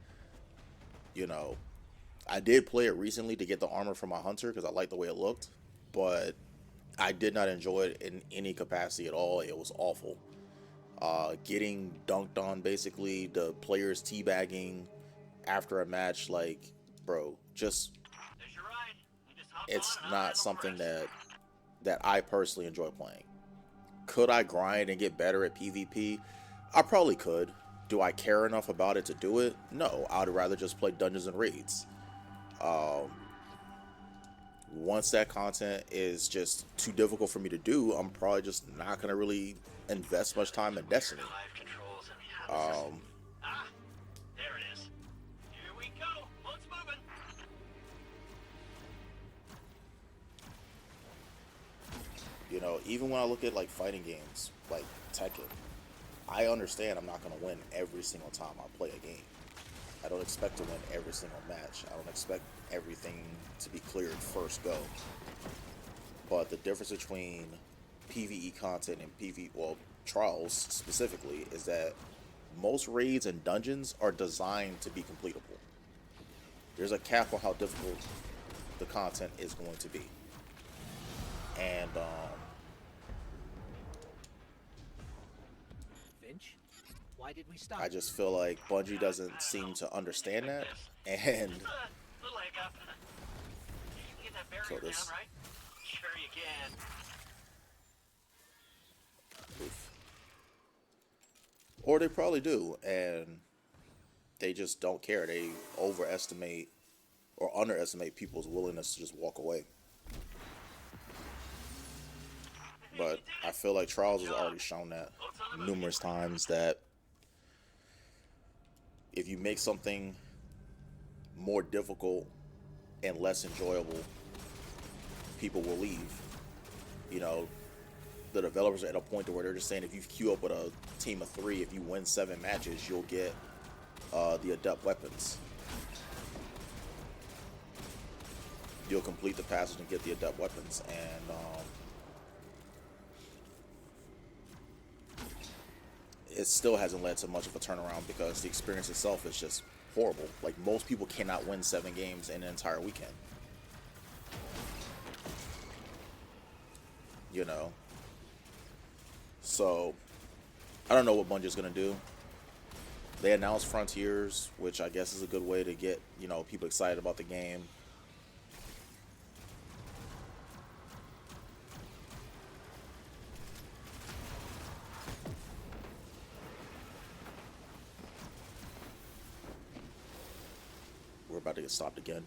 You know, I did play it recently to get the armor for my hunter because I liked the way it looked, but I did not enjoy it in any capacity at all. It was awful. Getting dunked on, basically, the players teabagging after a match, like, bro, just There's your ride. You just hop it's on and I'll not handle the something rest. that I personally enjoy playing. Could I grind and get better at PvP? I probably could. Do I care enough about it to do it? No, I'd rather just play dungeons and raids. Um, Once that content is just too difficult for me to do, I'm probably just not gonna really invest much time in Destiny. Live controls and we have a system. Um, Ah, there it is. Here we go. Boat's moving. you know, even when I look at like fighting games like Tekken, I understand I'm not gonna win every single time I play a game. I don't expect to win every single match. I don't expect everything to be cleared first go. But the difference between PvE content and well, Trials specifically, is that most raids and dungeons are designed to be completable. There's a cap on how difficult the content is going to be. And Finch. Why did we stop? I just feel like Bungie doesn't seem to understand that. And Little hiccup. You can get that barrier so this down, right? Sure you can. oof. Or they probably do, and they just don't care. They overestimate or underestimate people's willingness to just walk away. But I feel like Trials has already shown that numerous times that if you make something more difficult and less enjoyable, people will leave. You know, the developers are at a point to where they're just saying if you queue up with a team of 3, if you win 7 matches, you'll get the adept weapons. You'll complete the passage and get the adept weapons, and it still hasn't led to much of a turnaround because the experience itself is just horrible. Like, most people cannot win 7 games in an entire weekend. You know? So, I don't know what Bungie's gonna do. They announced Frontiers, which I guess is a good way to get, you know, people excited about the game. We're about to get stopped again.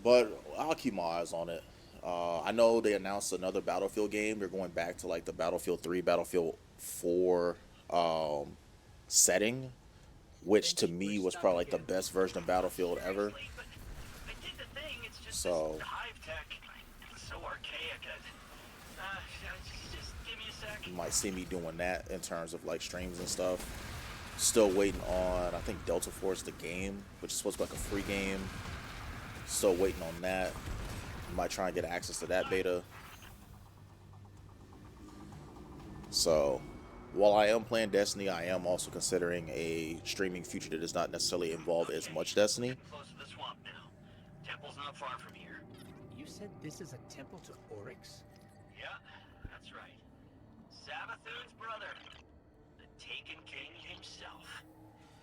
But I'll keep my eyes on it. I know they announced another Battlefield game. They're going back to like the Battlefield 3, Battlefield 4 setting, which to me was probably like the best version of Battlefield ever. But I did the thing. It's So hive tech. It's so archaic. Just give me a sec. you might see me doing that in terms of like streams and stuff. Still waiting on, I think, Delta Force, the game, which is supposed to be like a free game. Still waiting on that. Might try and get access to that beta. So, while I am playing Destiny, I am also considering a streaming future that does not necessarily involve as much Destiny. Close to the swamp now. Temple's not far from here. You said this is a temple to Oryx? Yeah, that's right. Savathun's brother. The Taken King himself.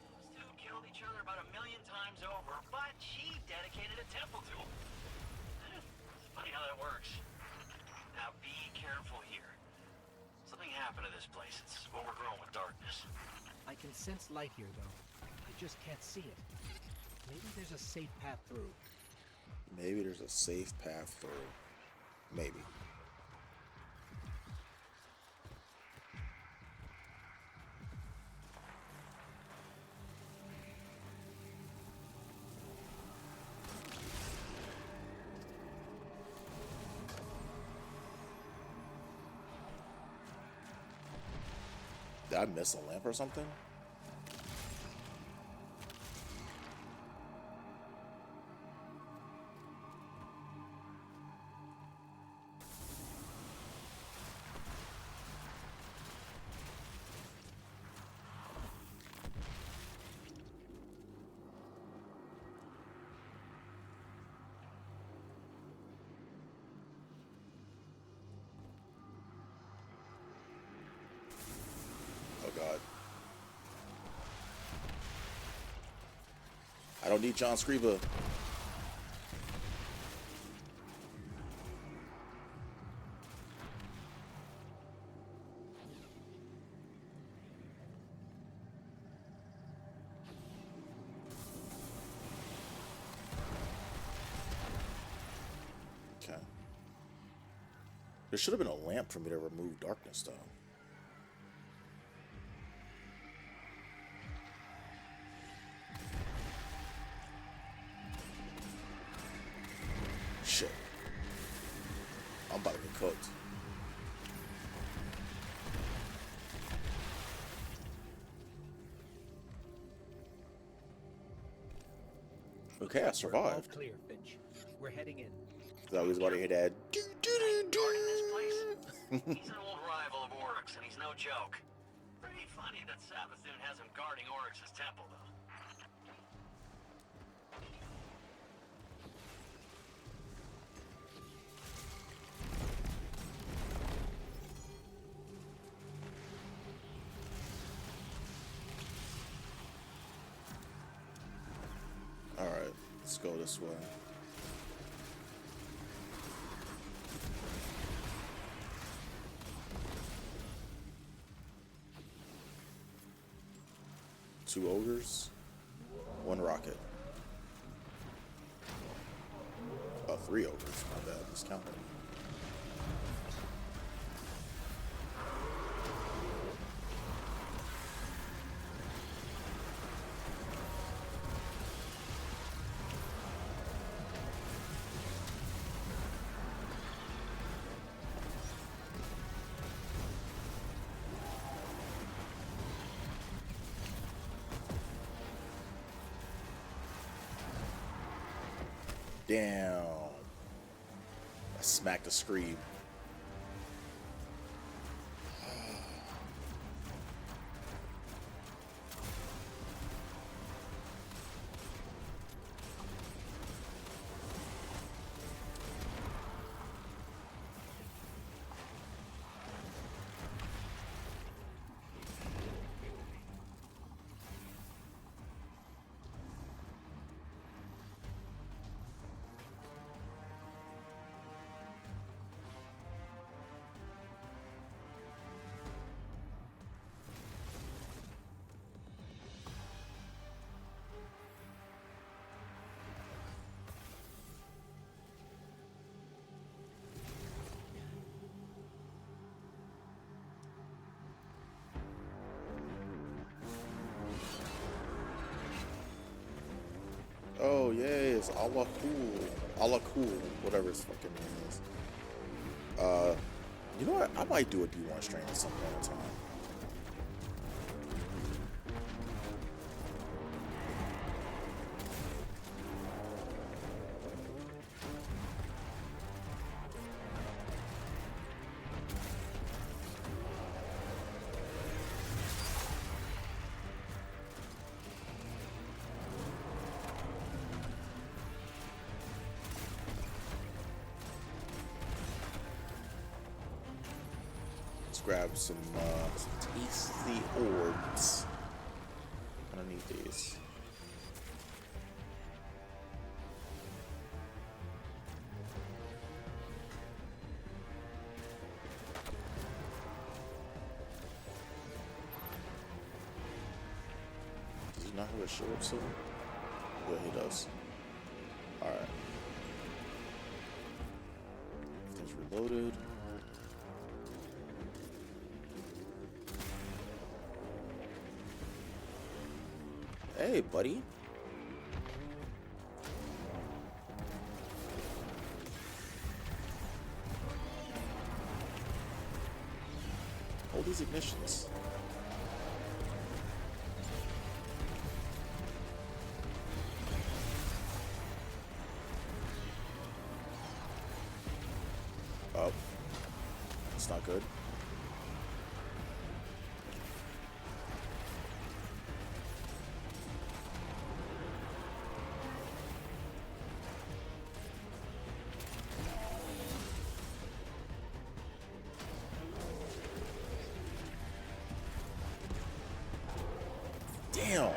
Those two killed each other about 1 million times over, but she dedicated a temple to him. It's funny how that works. Now be careful here. Something happened to this place. It's overgrown with darkness. I can sense light here, though. I just can't see it. Maybe there's a safe path through. Maybe there's a safe path through. Maybe. Did I miss a lamp or something? Oh god. I don't need John Scriba. Okay. There should have been a lamp for me to remove darkness, though. Shit. I'm about to get cooked. Okay, I We're all survived. clear, Finch. We're heading in. I was about to hear that. Guarding this place? He's an old rival of Oryx, and he's no joke. Pretty funny that Savathun has him guarding Oryx's temple, though. Alright, let's go this way. Two ogres, one rocket. Oh, three ogres, my bad, just counting. Damn. I smacked a scream. Oh, yay, it's Allah cool. Allah cool, whatever his fucking name is. You know what? I might do a D1 stream at some point in time. Let's grab some tasty orbs. I'm gonna need these. Does he not have a shield soon? Yeah, he does. Alright. Everything's reloaded. Hey, buddy. Hold these ignitions. Oh. It's not good. Damn!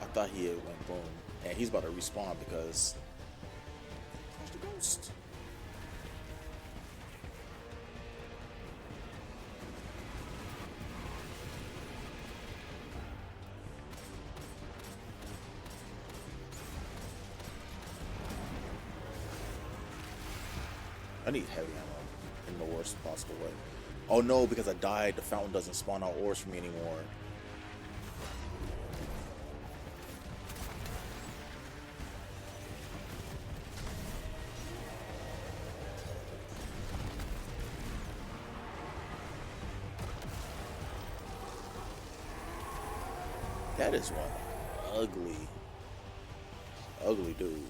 I thought he had went boom. And he's about to respawn because... There's the ghost. I need heavy ammo in the worst possible way. Oh no, because I died, the fountain doesn't spawn out ores for me anymore. That is one ugly dude.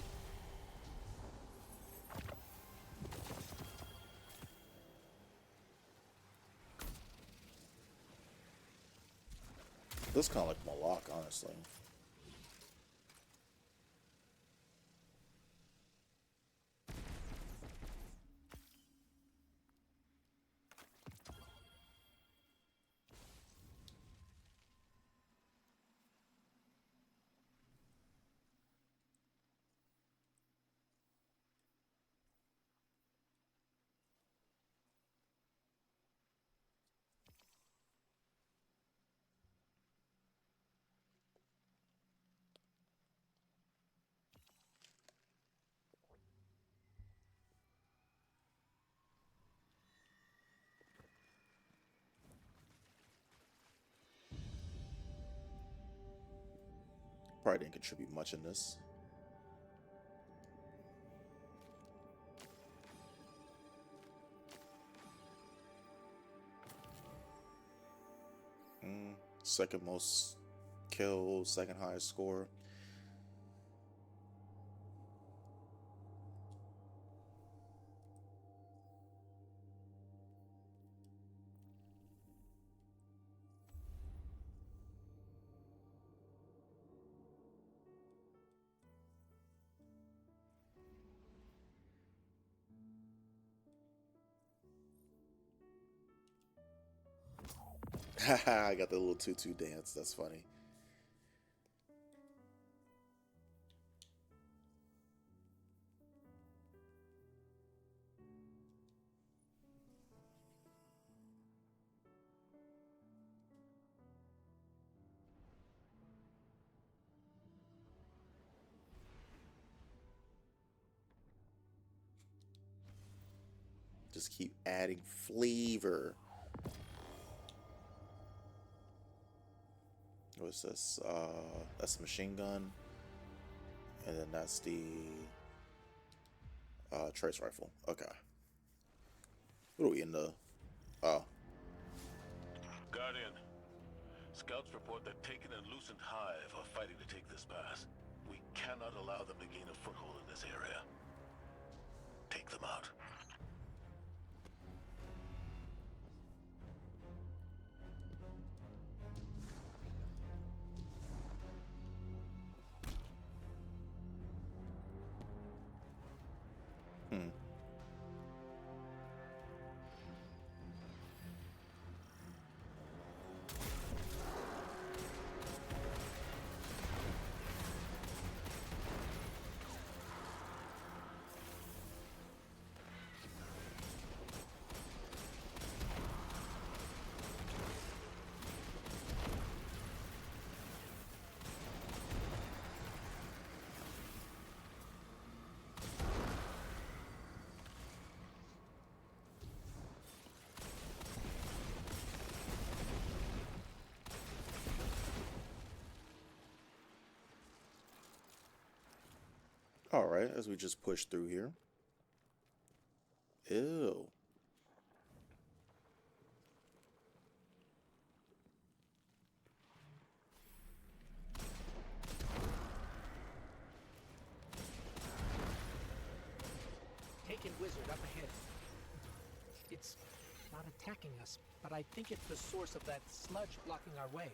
This kind of like Malak, honestly. Probably didn't contribute much in this. Second most kills, second highest score. Haha, I got the little tutu dance. That's funny. Just keep adding flavor. What's this? That's a machine gun. And then that's the trace rifle. Okay. What are we in the... Oh. Guardian, scouts report that Taken and Lucent Hive are fighting to take this pass. We cannot allow them to gain a foothold in this area. Take them out. Hmm. Alright, as we just push through here. Ew. Taken wizard up ahead. It's not attacking us, but I think it's the source of that sludge blocking our way.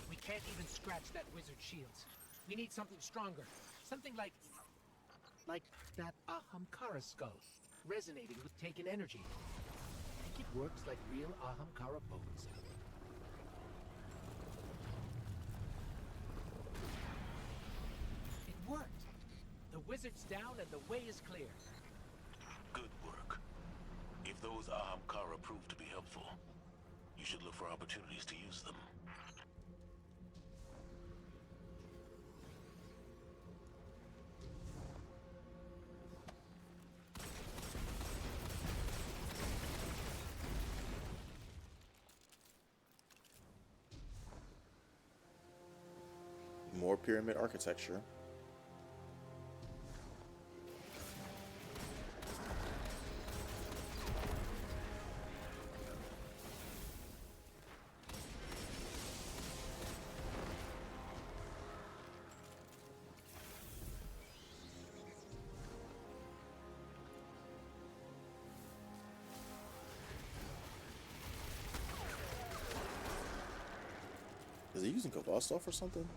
We can't even scratch that wizard's shields. We need something stronger. Something like that Ahamkara skull, resonating with Taken energy. I think it works like real Ahamkara potency. It worked! The wizard's down and the way is clear. Good work. If those Ahamkara prove to be helpful, you should look for opportunities to use them. More pyramid architecture. Is he using Kavastov or something?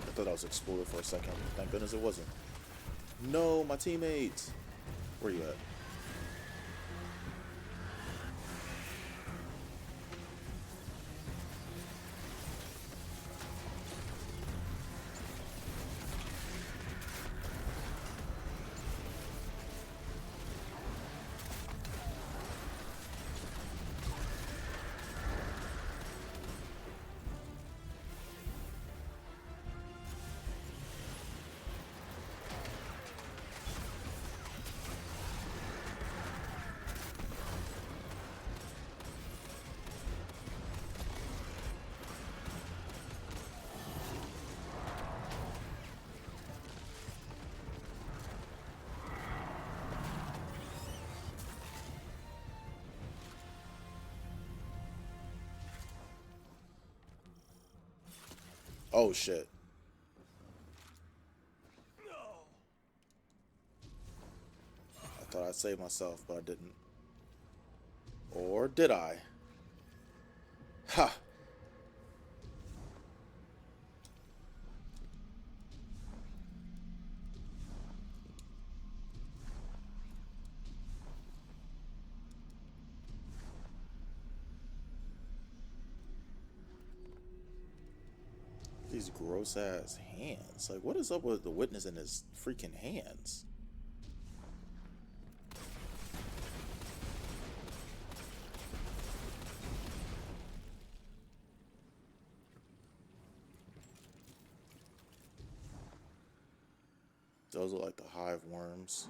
I thought I was exploded for a second. Thank goodness it wasn't. No, my teammates! Where you at? Oh shit. I thought I'd save myself, but I didn't. Or did I? Ha! These gross ass hands. Like, what is up with the witness and his freaking hands? Those are like the hive worms.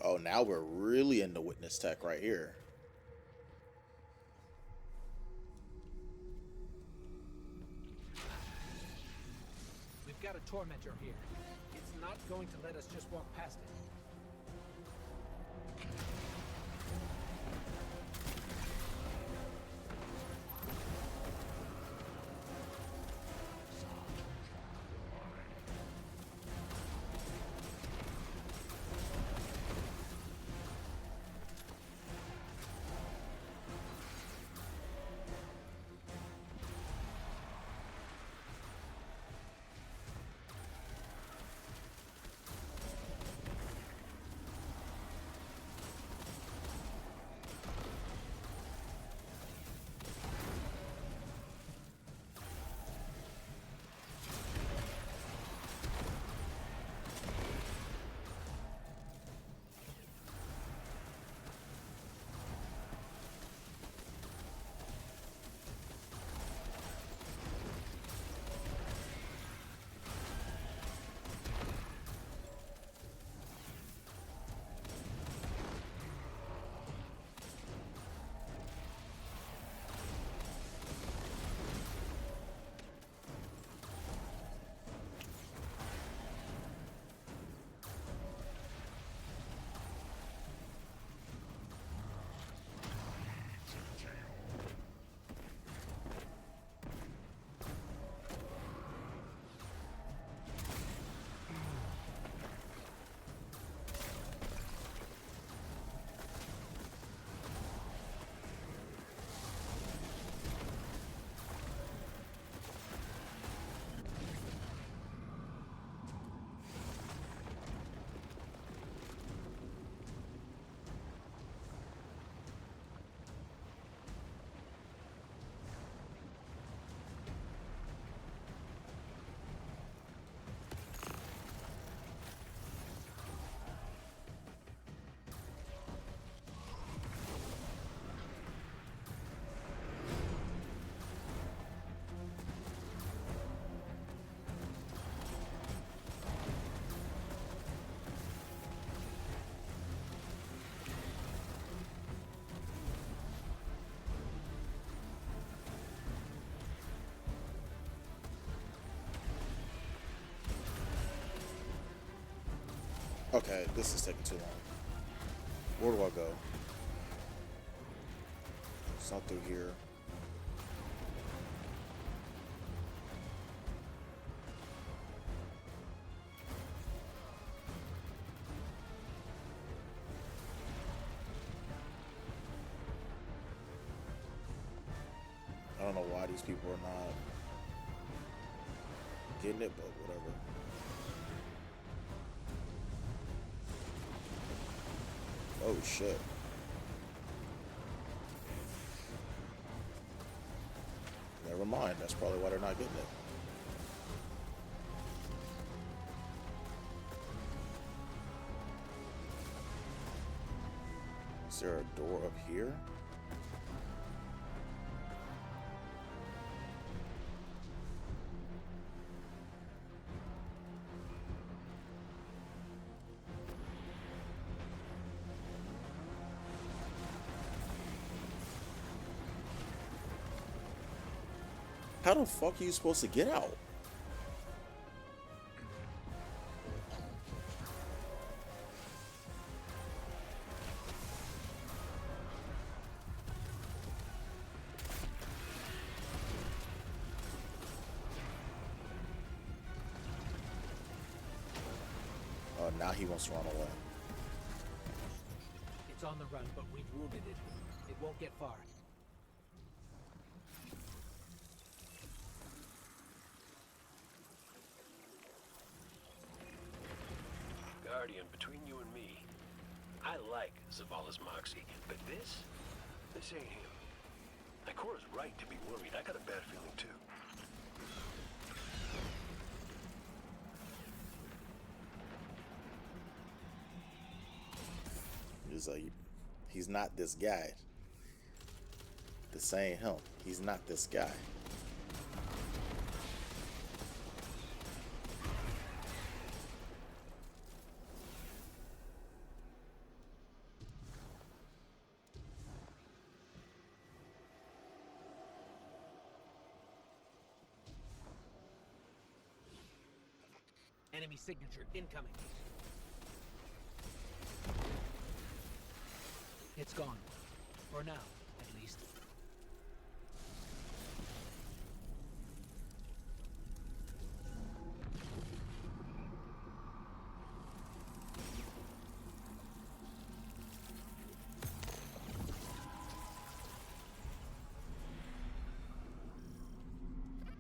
Oh, now we're really in the witness tech right here. We've got a tormentor here. It's not going to let us just walk past it. Okay, this is taking too long. Where do I go? It's not through here. I don't know why these people are not getting it, but whatever. Oh shit. Never mind, that's probably why they're not getting it. Is there a door up here? How the fuck are you supposed to get out? now he wants to run away. It's on the run, but we've wounded it. It won't get far. Guardian, between you and me, I like Zavala's moxie, but this ain't him. Ikora's right to be worried. I got a bad feeling too. He's like, he's not this guy. This ain't him. He's not this guy. Enemy signature incoming. It's gone. For now, at least.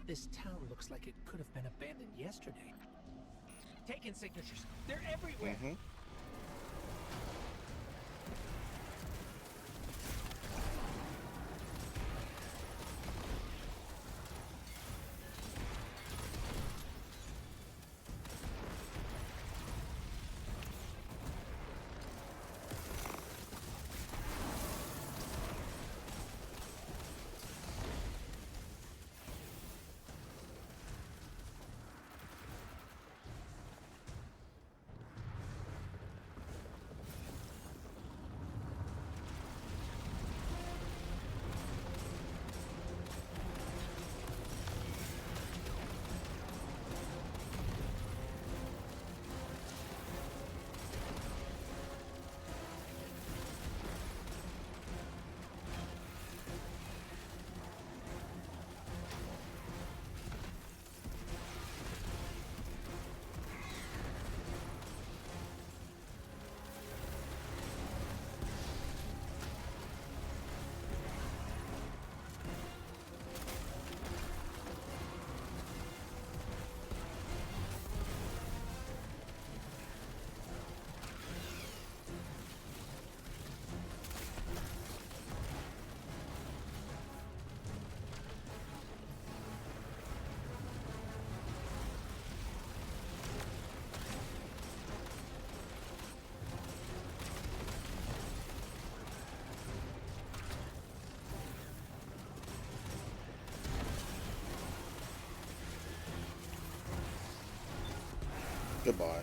This town looks like it could have been abandoned yesterday. Taking signatures. They're everywhere. Mm-hmm. Goodbye.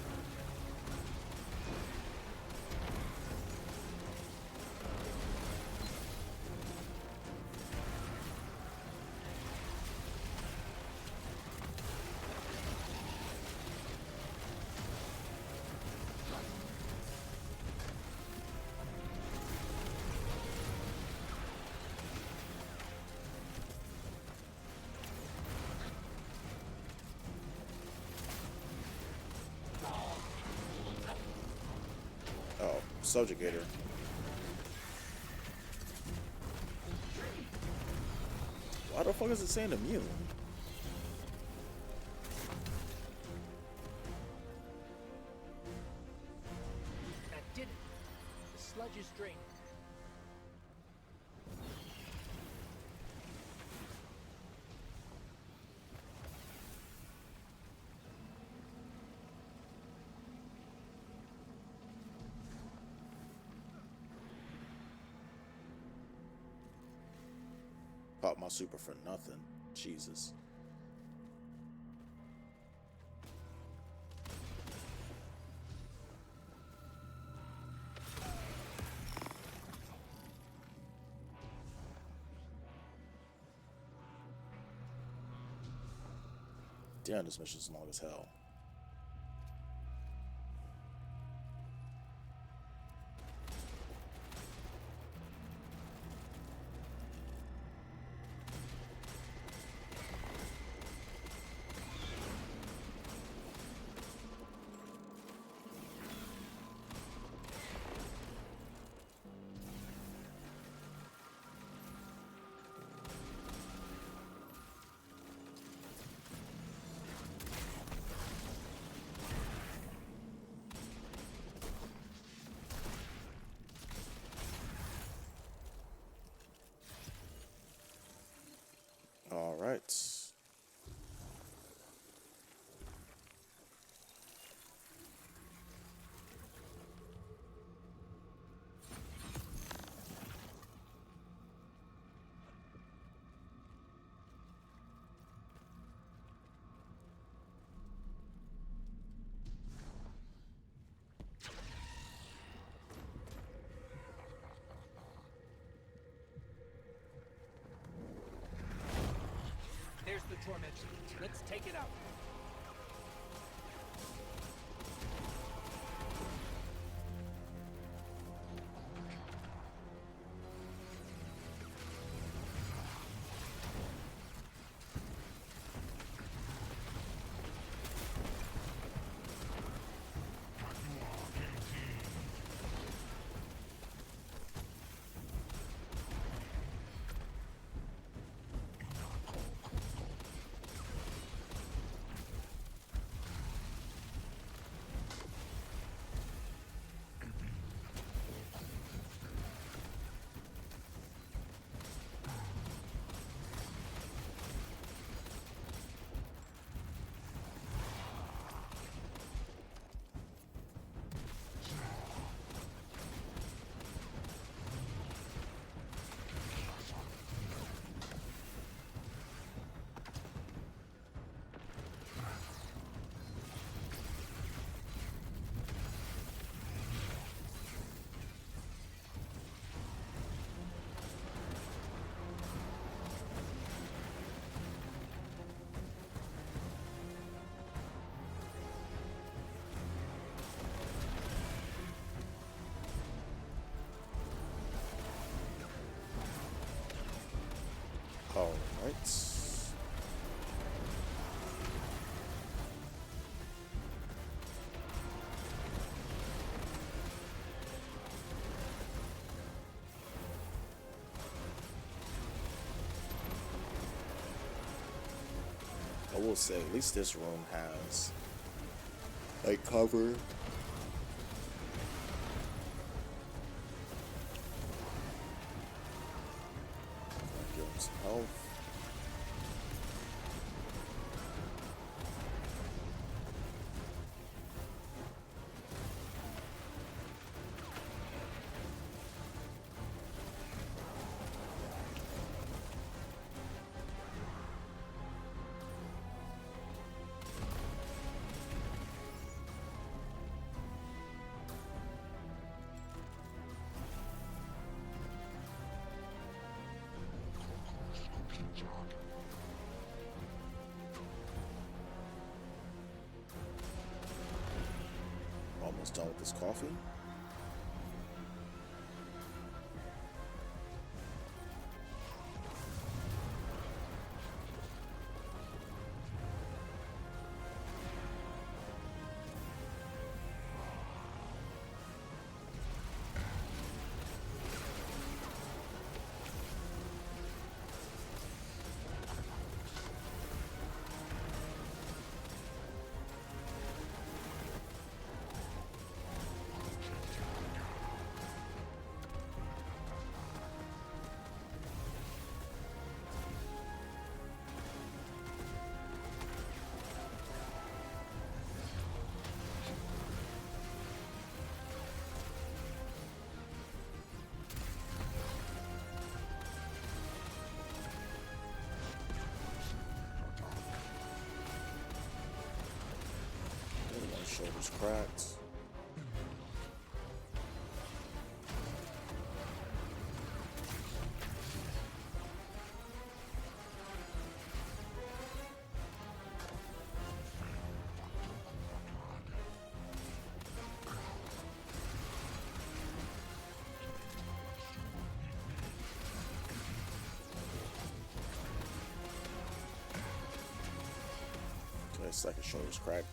Oh, subjugator. Why the fuck is it saying immune? That did it. The sludge is drained. Pop my super for nothing. Jesus. Damn, this mission's long as hell. Take it out. All right. I will say, at least this room has like cover. Give him some health. Almost done with this coffee. Shoulders cracked. Okay, second shoulder's cracked.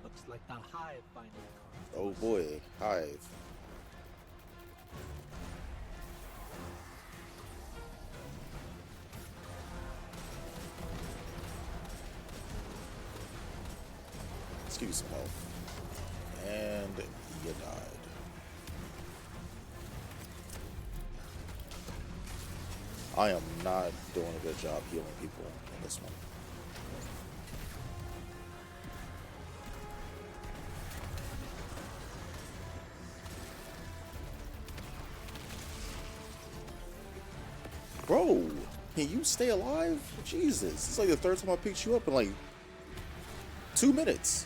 Looks like the hive finally caught. Oh boy, hive. Let's give you some health. And you died. I am not doing a good job healing people in this one. Bro, can you stay alive? Jesus, it's like the third time I picked you up in like 2 minutes.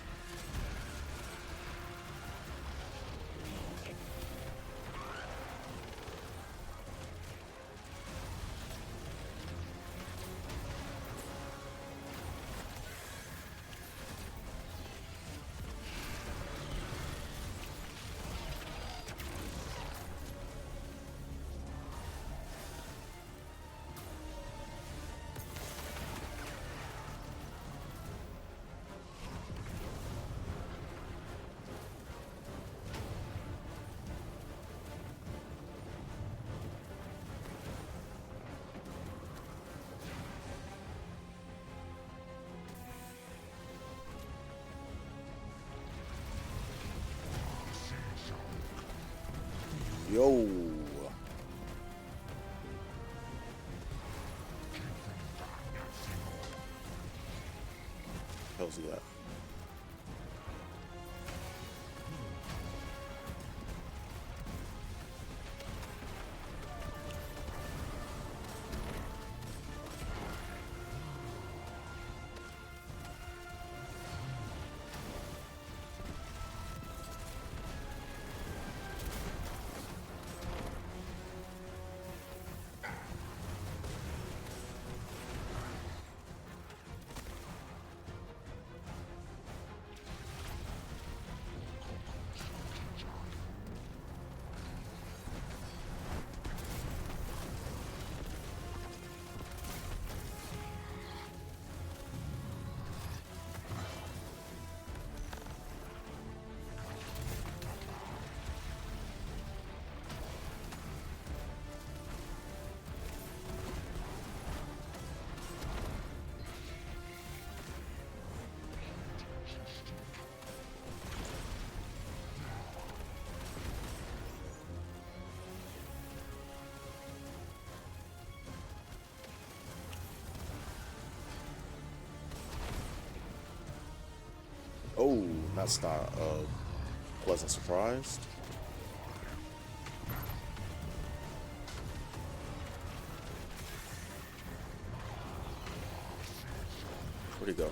Yo. How's he at? Oh, that's not a pleasant surprise. Where'd he go?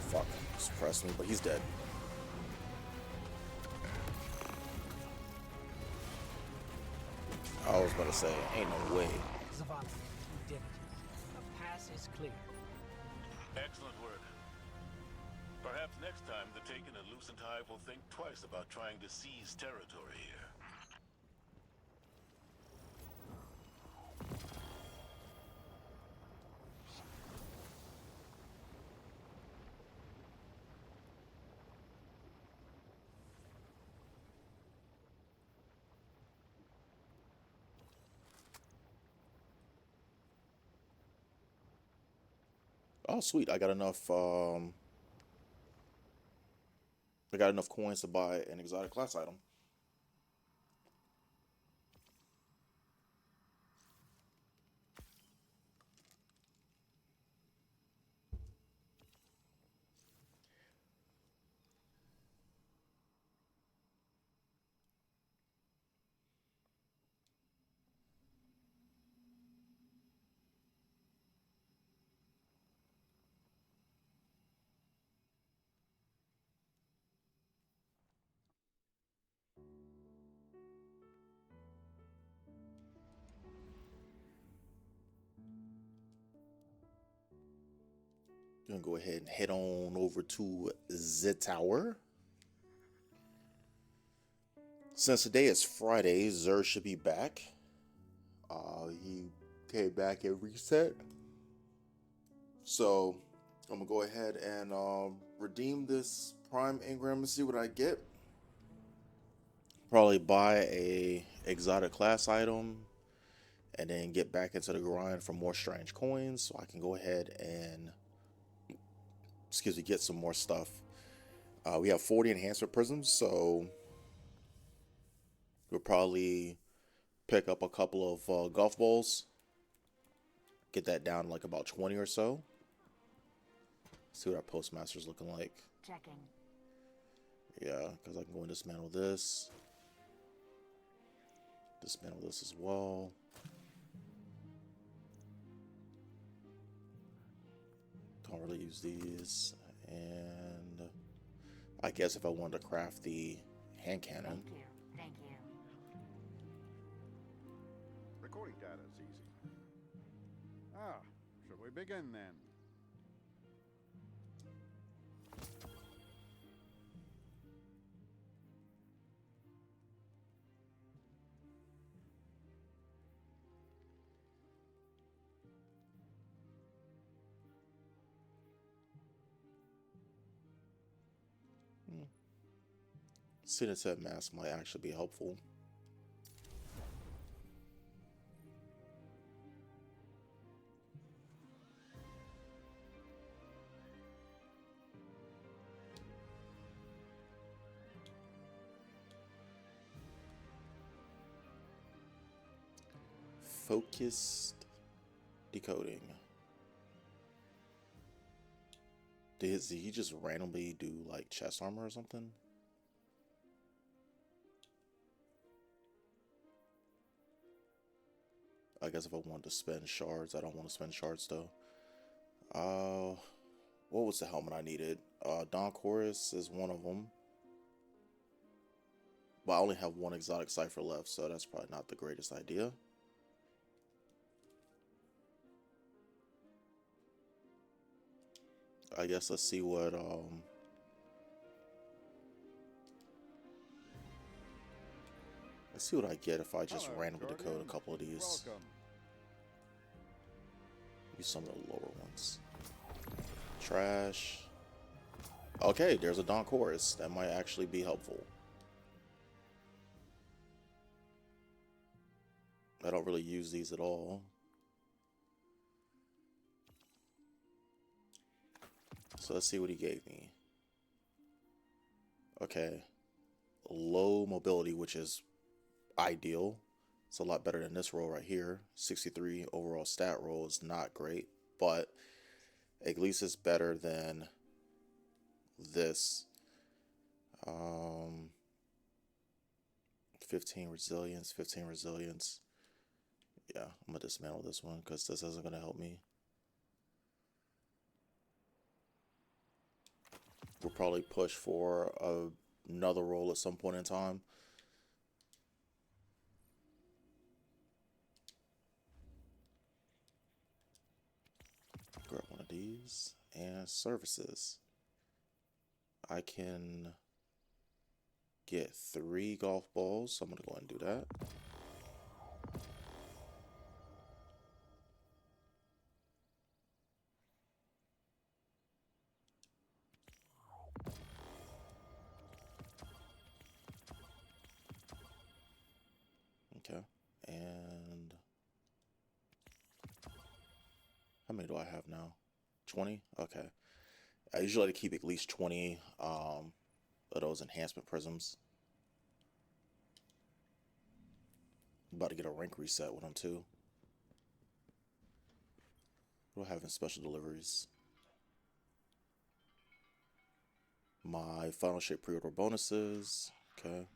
Fuck, suppressed me, but he's dead. I was about to say, ain't no way. Zavala, you did it. The pass is clear. Excellent work. Perhaps next time the Taken and Lucent Hive will think twice about trying to seize territory here. Oh, sweet. I got enough coins to buy an exotic class item. Gonna go ahead and head on over to the tower. Since today is Friday, Zer should be back. He came back and reset. So I'm gonna go ahead and redeem this Prime Engram and see what I get. Probably buy a exotic class item and then get back into the grind for more strange coins so I can go ahead and get some more stuff. We have 40 enhancement prisms, so we'll probably pick up a couple of golf balls, get that down to like about 20 or so. See what our postmaster's looking like. Checking. Yeah, because I can go and dismantle this. Dismantle this as well. Don't really use these. And I guess if I wanted to craft the hand cannon. Thank you. Thank you. Recording data is easy. Ah, shall we begin then? Cinetep mask might actually be helpful. Focused decoding. Did he just randomly do like chest armor or something? I guess if I want to spend shards, I don't want to spend shards though. What was the helmet I needed? Don Chorus is one of them. But I only have one exotic cipher left, so that's probably not the greatest idea. I guess let's see what I get if I just Hello, randomly decode Guardian. a couple of these. Welcome. Use some of the lower ones. Trash. Okay, there's a Don Chorus. That might actually be helpful. I don't really use these at all. So let's see what he gave me. Okay. Low mobility, which is ideal. It's a lot better than this roll right here. 63 overall stat roll is not great, but at least it's better than this. 15 resilience, 15 resilience. Yeah, I'm gonna dismantle this one because this isn't gonna help me. We'll probably push for another roll at some point in time. Grab one of these and services. I can get 3 golf balls, so I'm gonna go ahead and do that. Okay, and how many do I have now? 20? Okay. I usually like to keep at least 20 of those enhancement prisms. I'm about to get a rank reset with them too. What do I have in special deliveries? My final shape pre-order bonuses. Okay.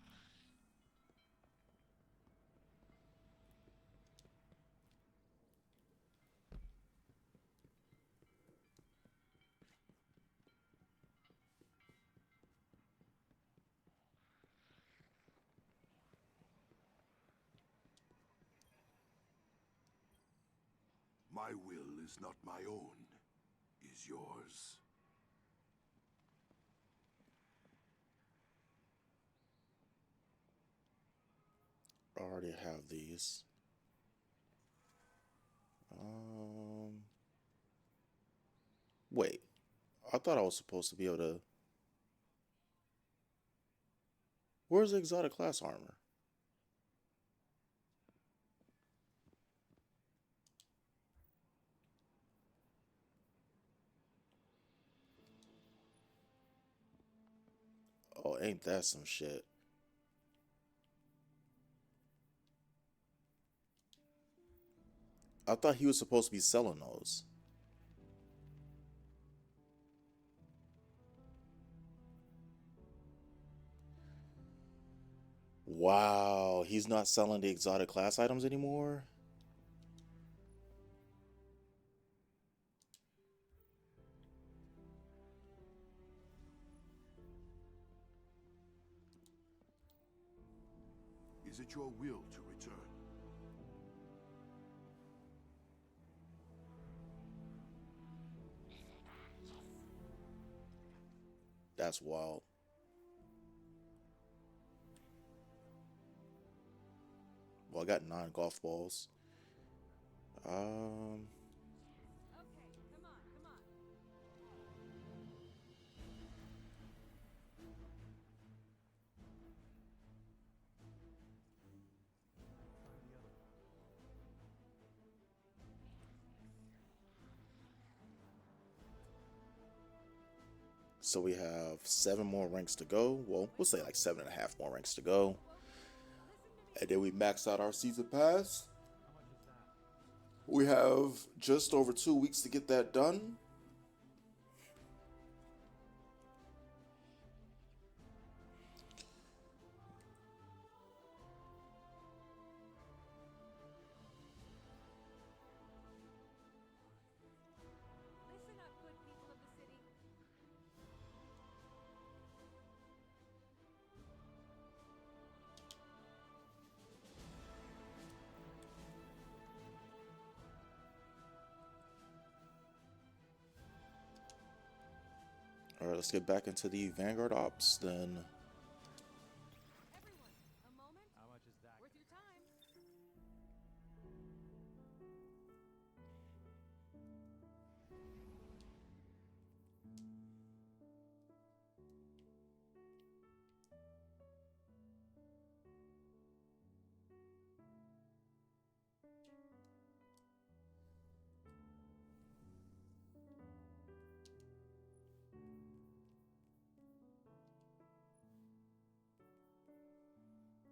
My will is not my own, is yours. I already have these. Wait. I thought I was supposed to be able to... Where's the exotic class armor? Oh, ain't that some shit. I thought he was supposed to be selling those. Wow, he's not selling the exotic class items anymore? Is it your will to return? That's wild. Well, I got 9 golf balls. So we have 7 more ranks to go. Well, we'll say like 7.5 more ranks to go. And then we max out our season pass. We have just over 2 weeks to get that done. Listen up, good people of the city. All right, let's get back into the Vanguard ops then. Everyone, a moment. How much is that? Worth your time.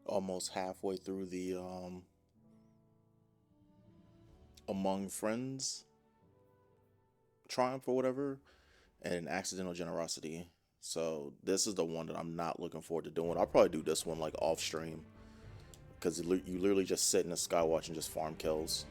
Almost halfway through the Among Friends triumph or whatever, and accidental generosity. So this is the one that I'm not looking forward to doing. I'll probably do this one like off stream, because you literally just sit in the Skywatch and just farm kills.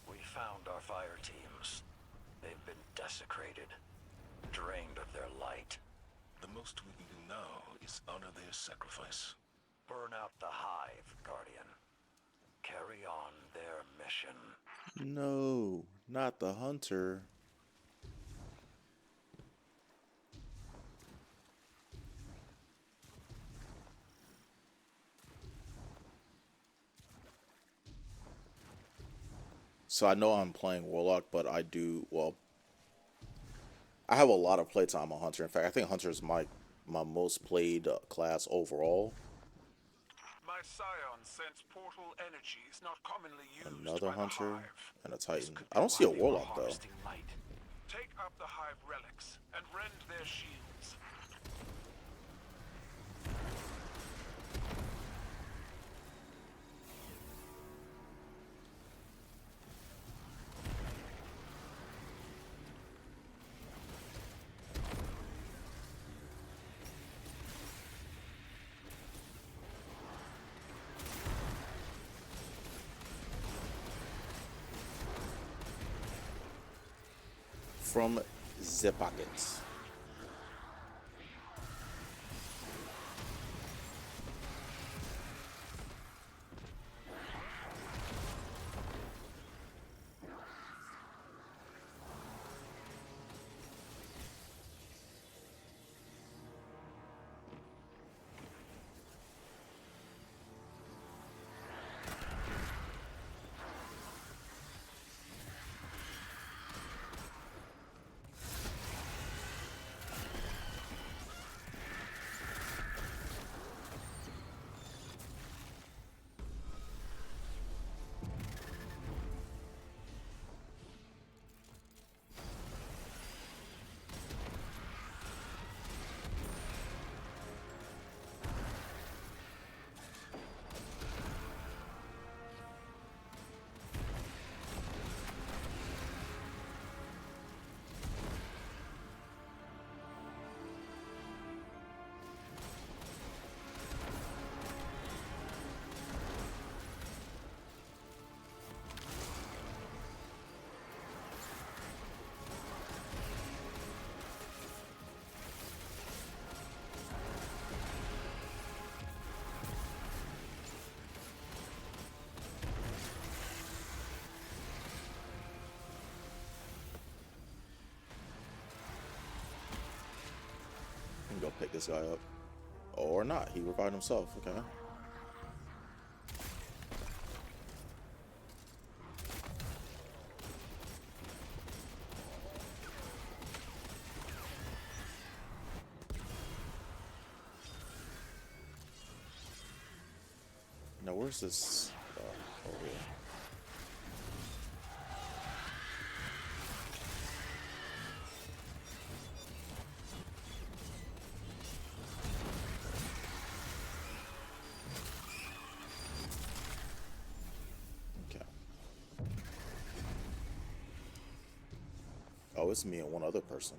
We found our fire teams. They've been desecrated, drained of their light. The most we can do now is honor their sacrifice. Burn out the hive, Guardian. Carry on their mission. No, not the hunter. So I know I'm playing Warlock, but I do, well, I have a lot of playtime on Hunter. In fact, I think Hunter is my most played class overall. My scion sends portal energies not commonly used Another by the Hunter hive. and a Titan. I don't see a Warlock though. Take up the hive relics and rend their shields. From the pockets. pick this guy up. Or not. He revived himself. Okay. Now, where's this? Over here. Okay. Oh, it's me and one other person.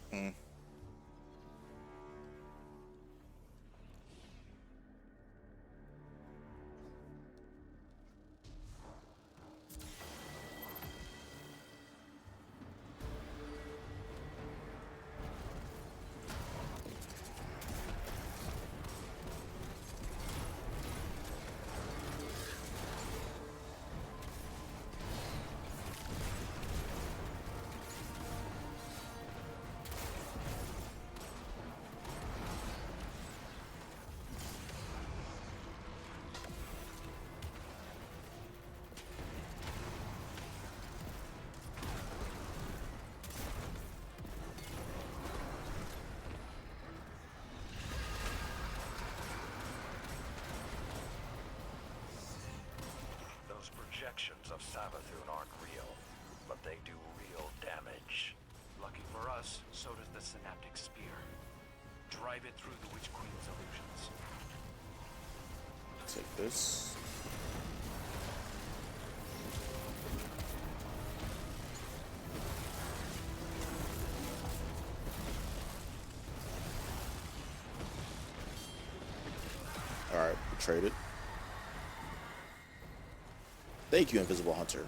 Hmm. Those projections of Savathun aren't real, but they do real damage. Lucky for us, so does the Synaptic Spear. Drive it through the Witch Queen's illusions. Take this. Alright, we traded. Thank you, Invisible Hunter.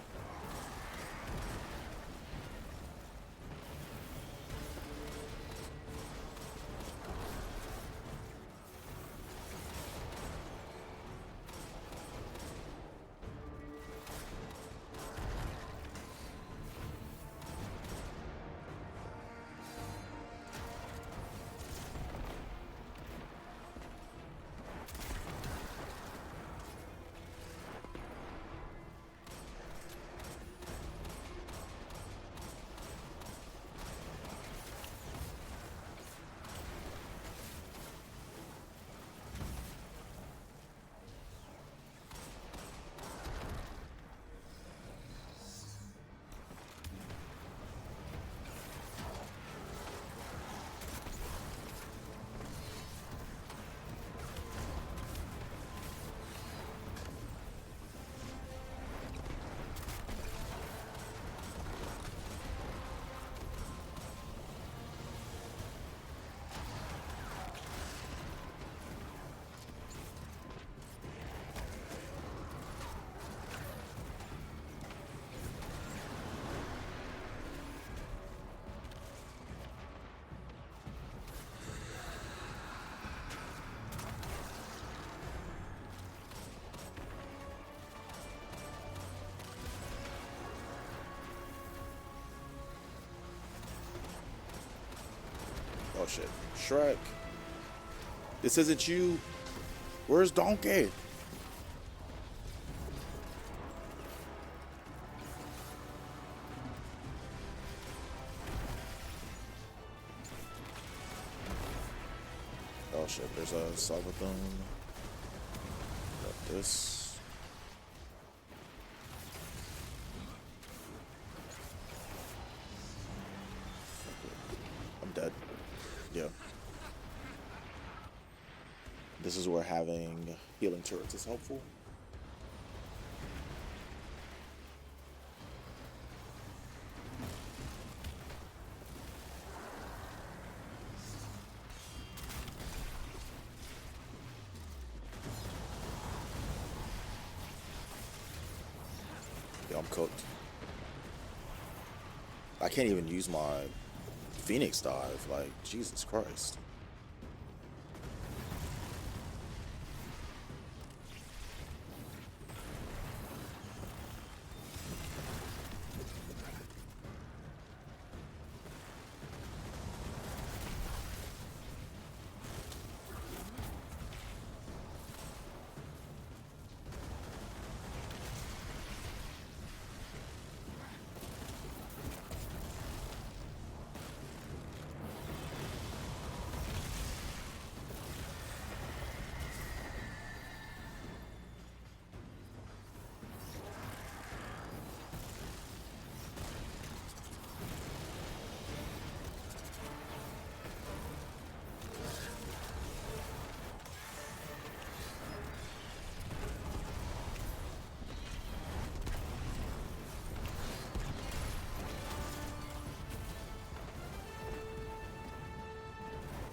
Oh shit. Shrek. This isn't you. Where's Donkey? Oh shit, there's a Salvathon. Got this. I'm dead. Yeah. This is where having healing turrets is helpful. Yeah, I'm cooked. I can't even use my Phoenix dive. Like, Jesus Christ.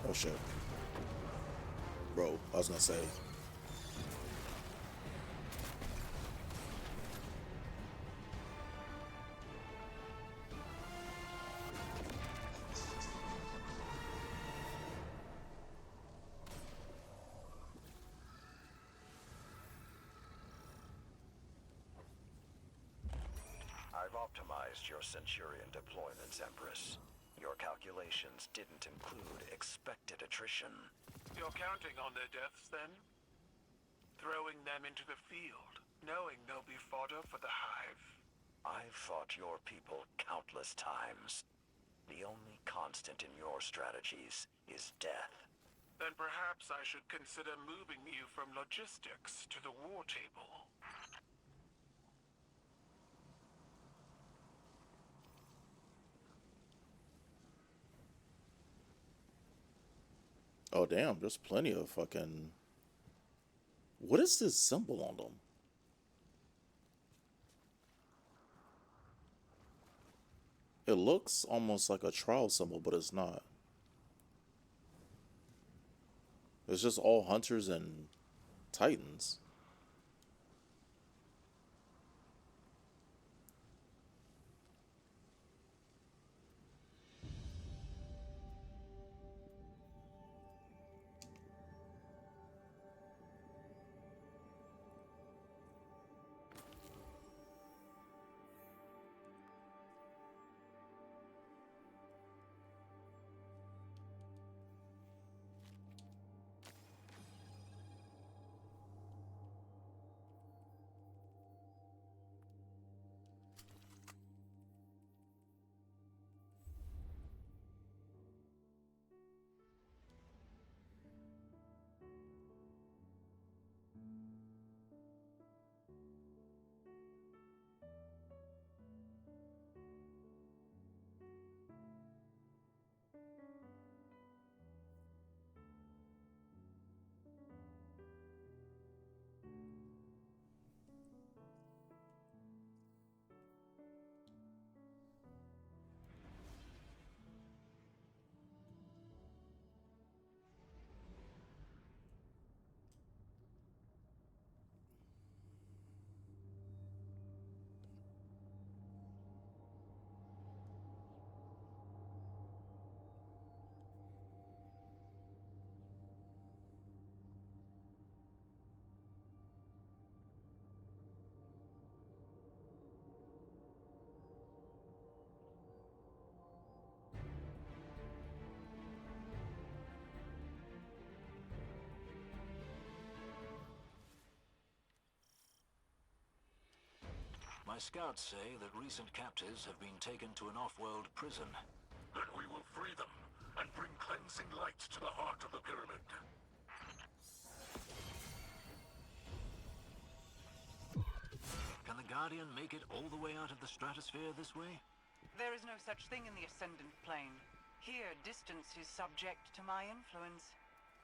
Oh shit. Bro, I was gonna say. I've optimized your Centurion deployments, Empress. Your calculations didn't include expected attrition. You're counting on their deaths, then? Throwing them into the field, knowing they'll be fodder for the hive. I've fought your people countless times. The only constant in your strategies is death. Then perhaps I should consider moving you from logistics to the war table. Oh damn, there's plenty of fucking. What is this symbol on them? It looks almost like a trial symbol, but it's not. It's just all hunters and titans. My scouts say that recent captives have been taken to an off-world prison. Then we will free them and bring cleansing light to the heart of the pyramid. Can the Guardian make it all the way out of the stratosphere this way? There is no such thing in the Ascendant Plane. Here, distance is subject to my influence.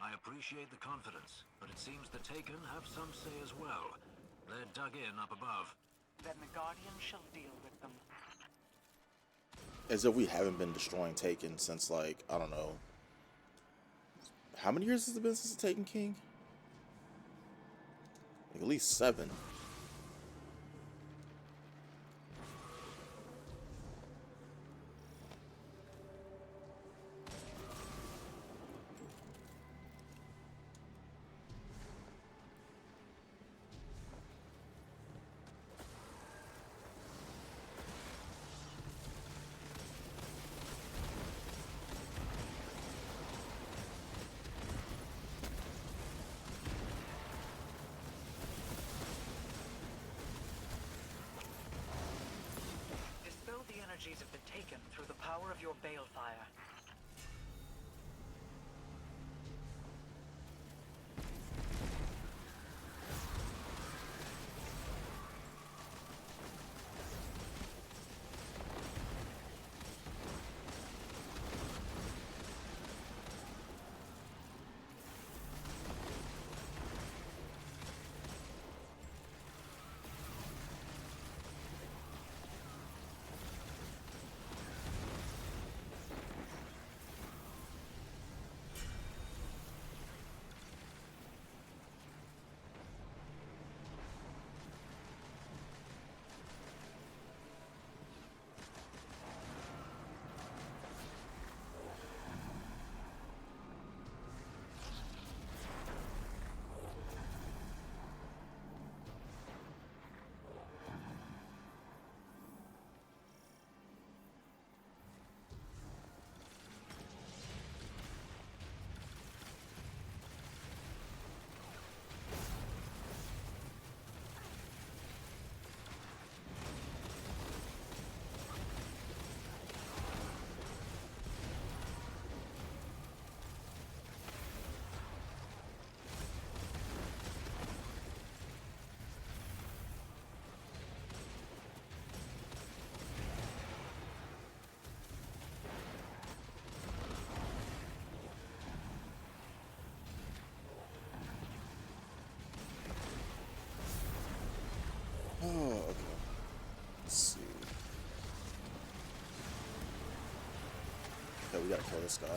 I appreciate the confidence, but it seems the Taken have some say as well. They're dug in up above. Then the Guardian shall deal with them. As if we haven't been destroying Taken since, like, I don't know. How many years has it been since the Taken King? Like, at least 7. Dispel the energies of the Taken through the power of your balefire. Oh, okay. Let's see. Okay, we gotta kill this guy.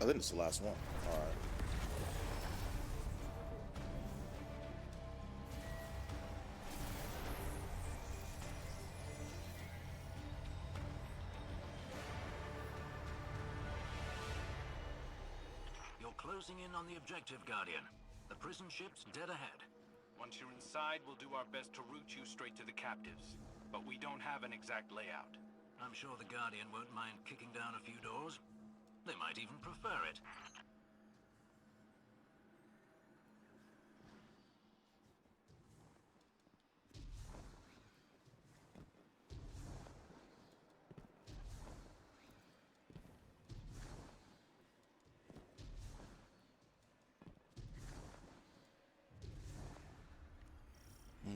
I think it's the last one. Alright. You're closing in on the objective, Guardian. The prison ship's dead ahead. Once you're inside, we'll do our best to route you straight to the captives. But we don't have an exact layout. I'm sure the Guardian won't mind kicking down a few doors. They might even prefer it.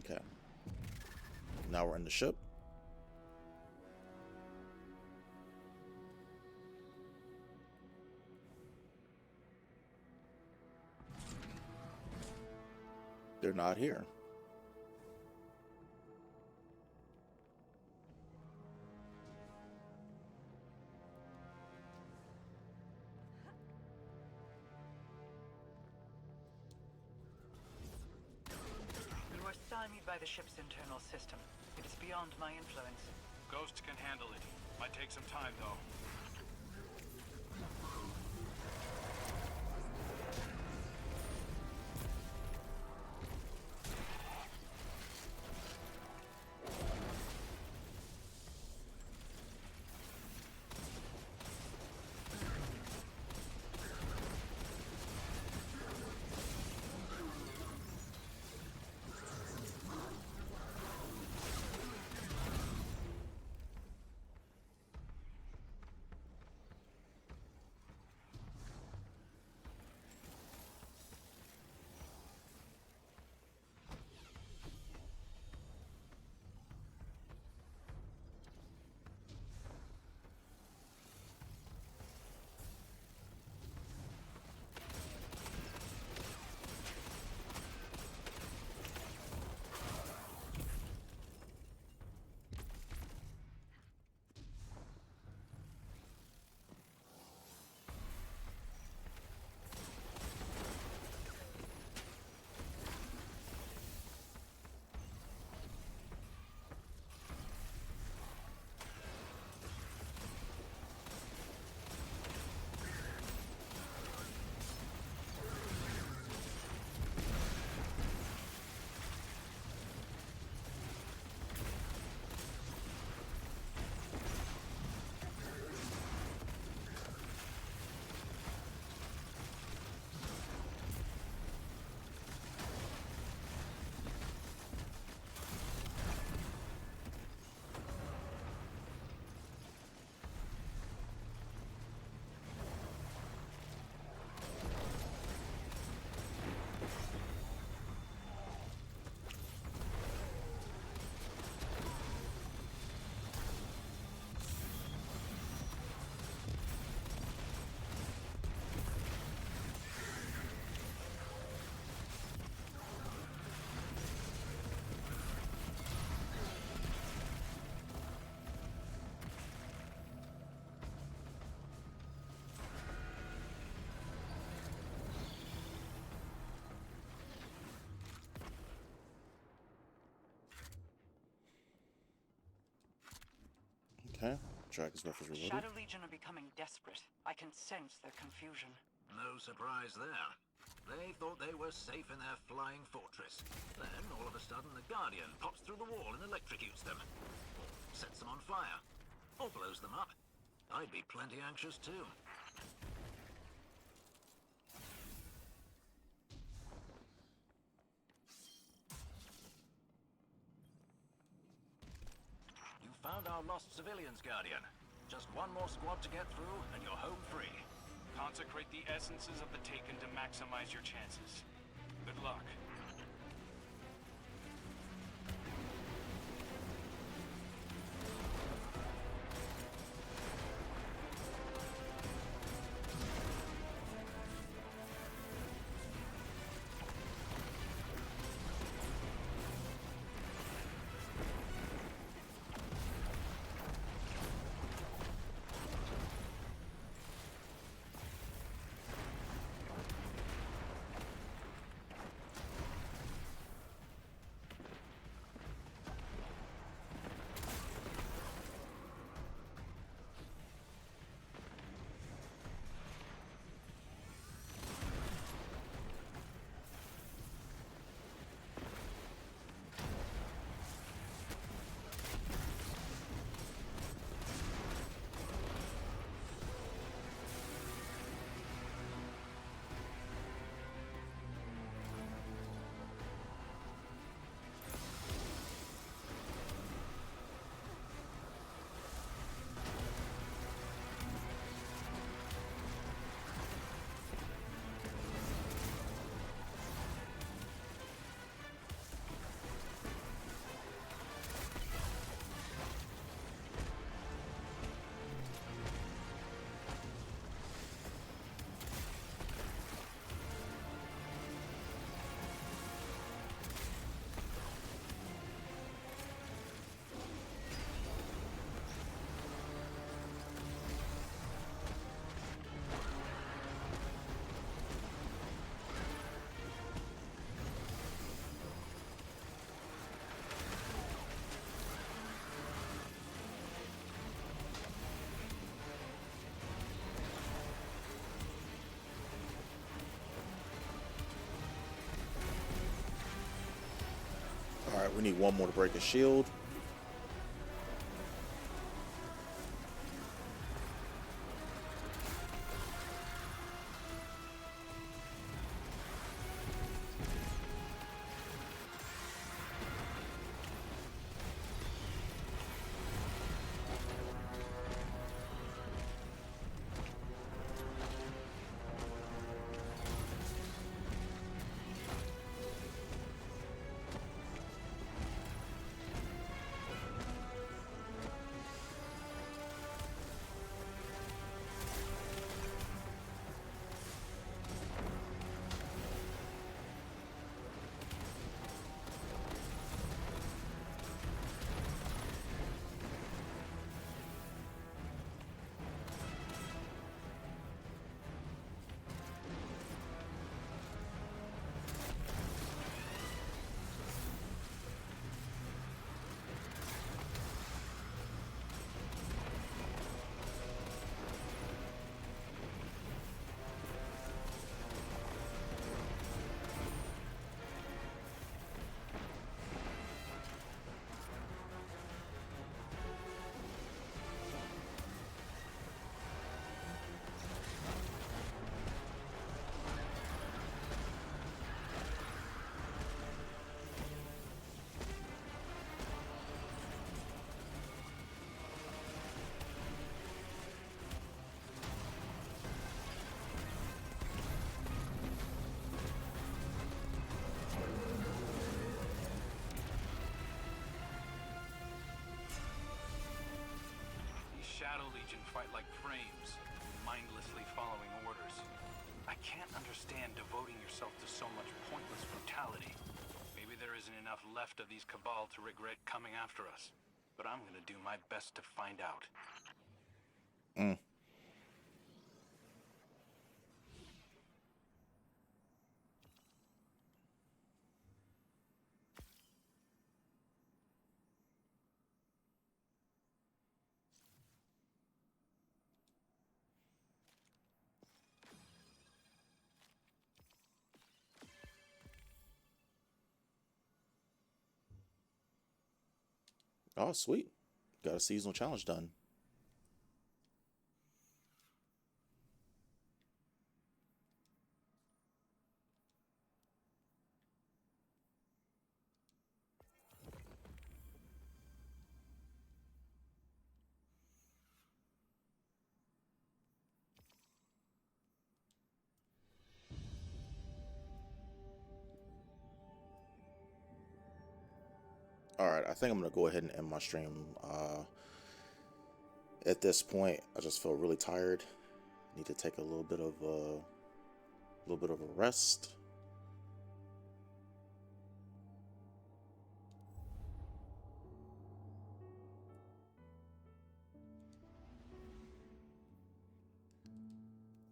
Okay. Now we're in the ship. They're not here. You are stymied by the ship's internal system. It is beyond my influence. Ghost can handle it. Might take some time, though. Okay. Dragon's Breath is reloaded. Shadow Legion are becoming desperate. I can sense their confusion. No surprise there. They thought they were safe in their flying fortress. Then, all of a sudden, the Guardian pops through the wall and electrocutes them. Or sets them on fire. Or blows them up. I'd be plenty anxious too. You found our lost civilians, Guardian. Just one more squad to get through, and you're home free. Consecrate the essences of the Taken to maximize your chances. Good luck. We need one more to break a shield. Shadow Legion fight like frames, mindlessly following orders. I can't understand devoting yourself to so much pointless brutality. Maybe there isn't enough left of these Cabal to regret coming after us. But I'm gonna do my best to find out. Mm. Oh, sweet. Got a seasonal challenge done. All right, I think I'm gonna go ahead and end my stream. At this point, I just feel really tired. Need to take a little bit of a rest.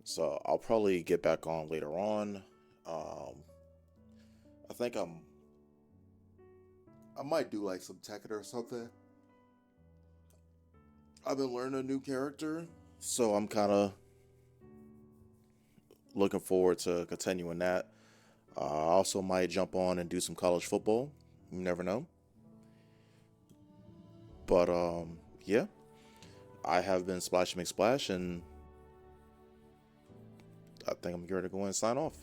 So I'll probably get back on later on. Um, I think I might do like some Tekken or something. I've been learning a new character, so I'm kind of looking forward to continuing that. I also might jump on and do some college football. You never know. But yeah, I have been Splash McSplash, and I think I'm going to go and sign off.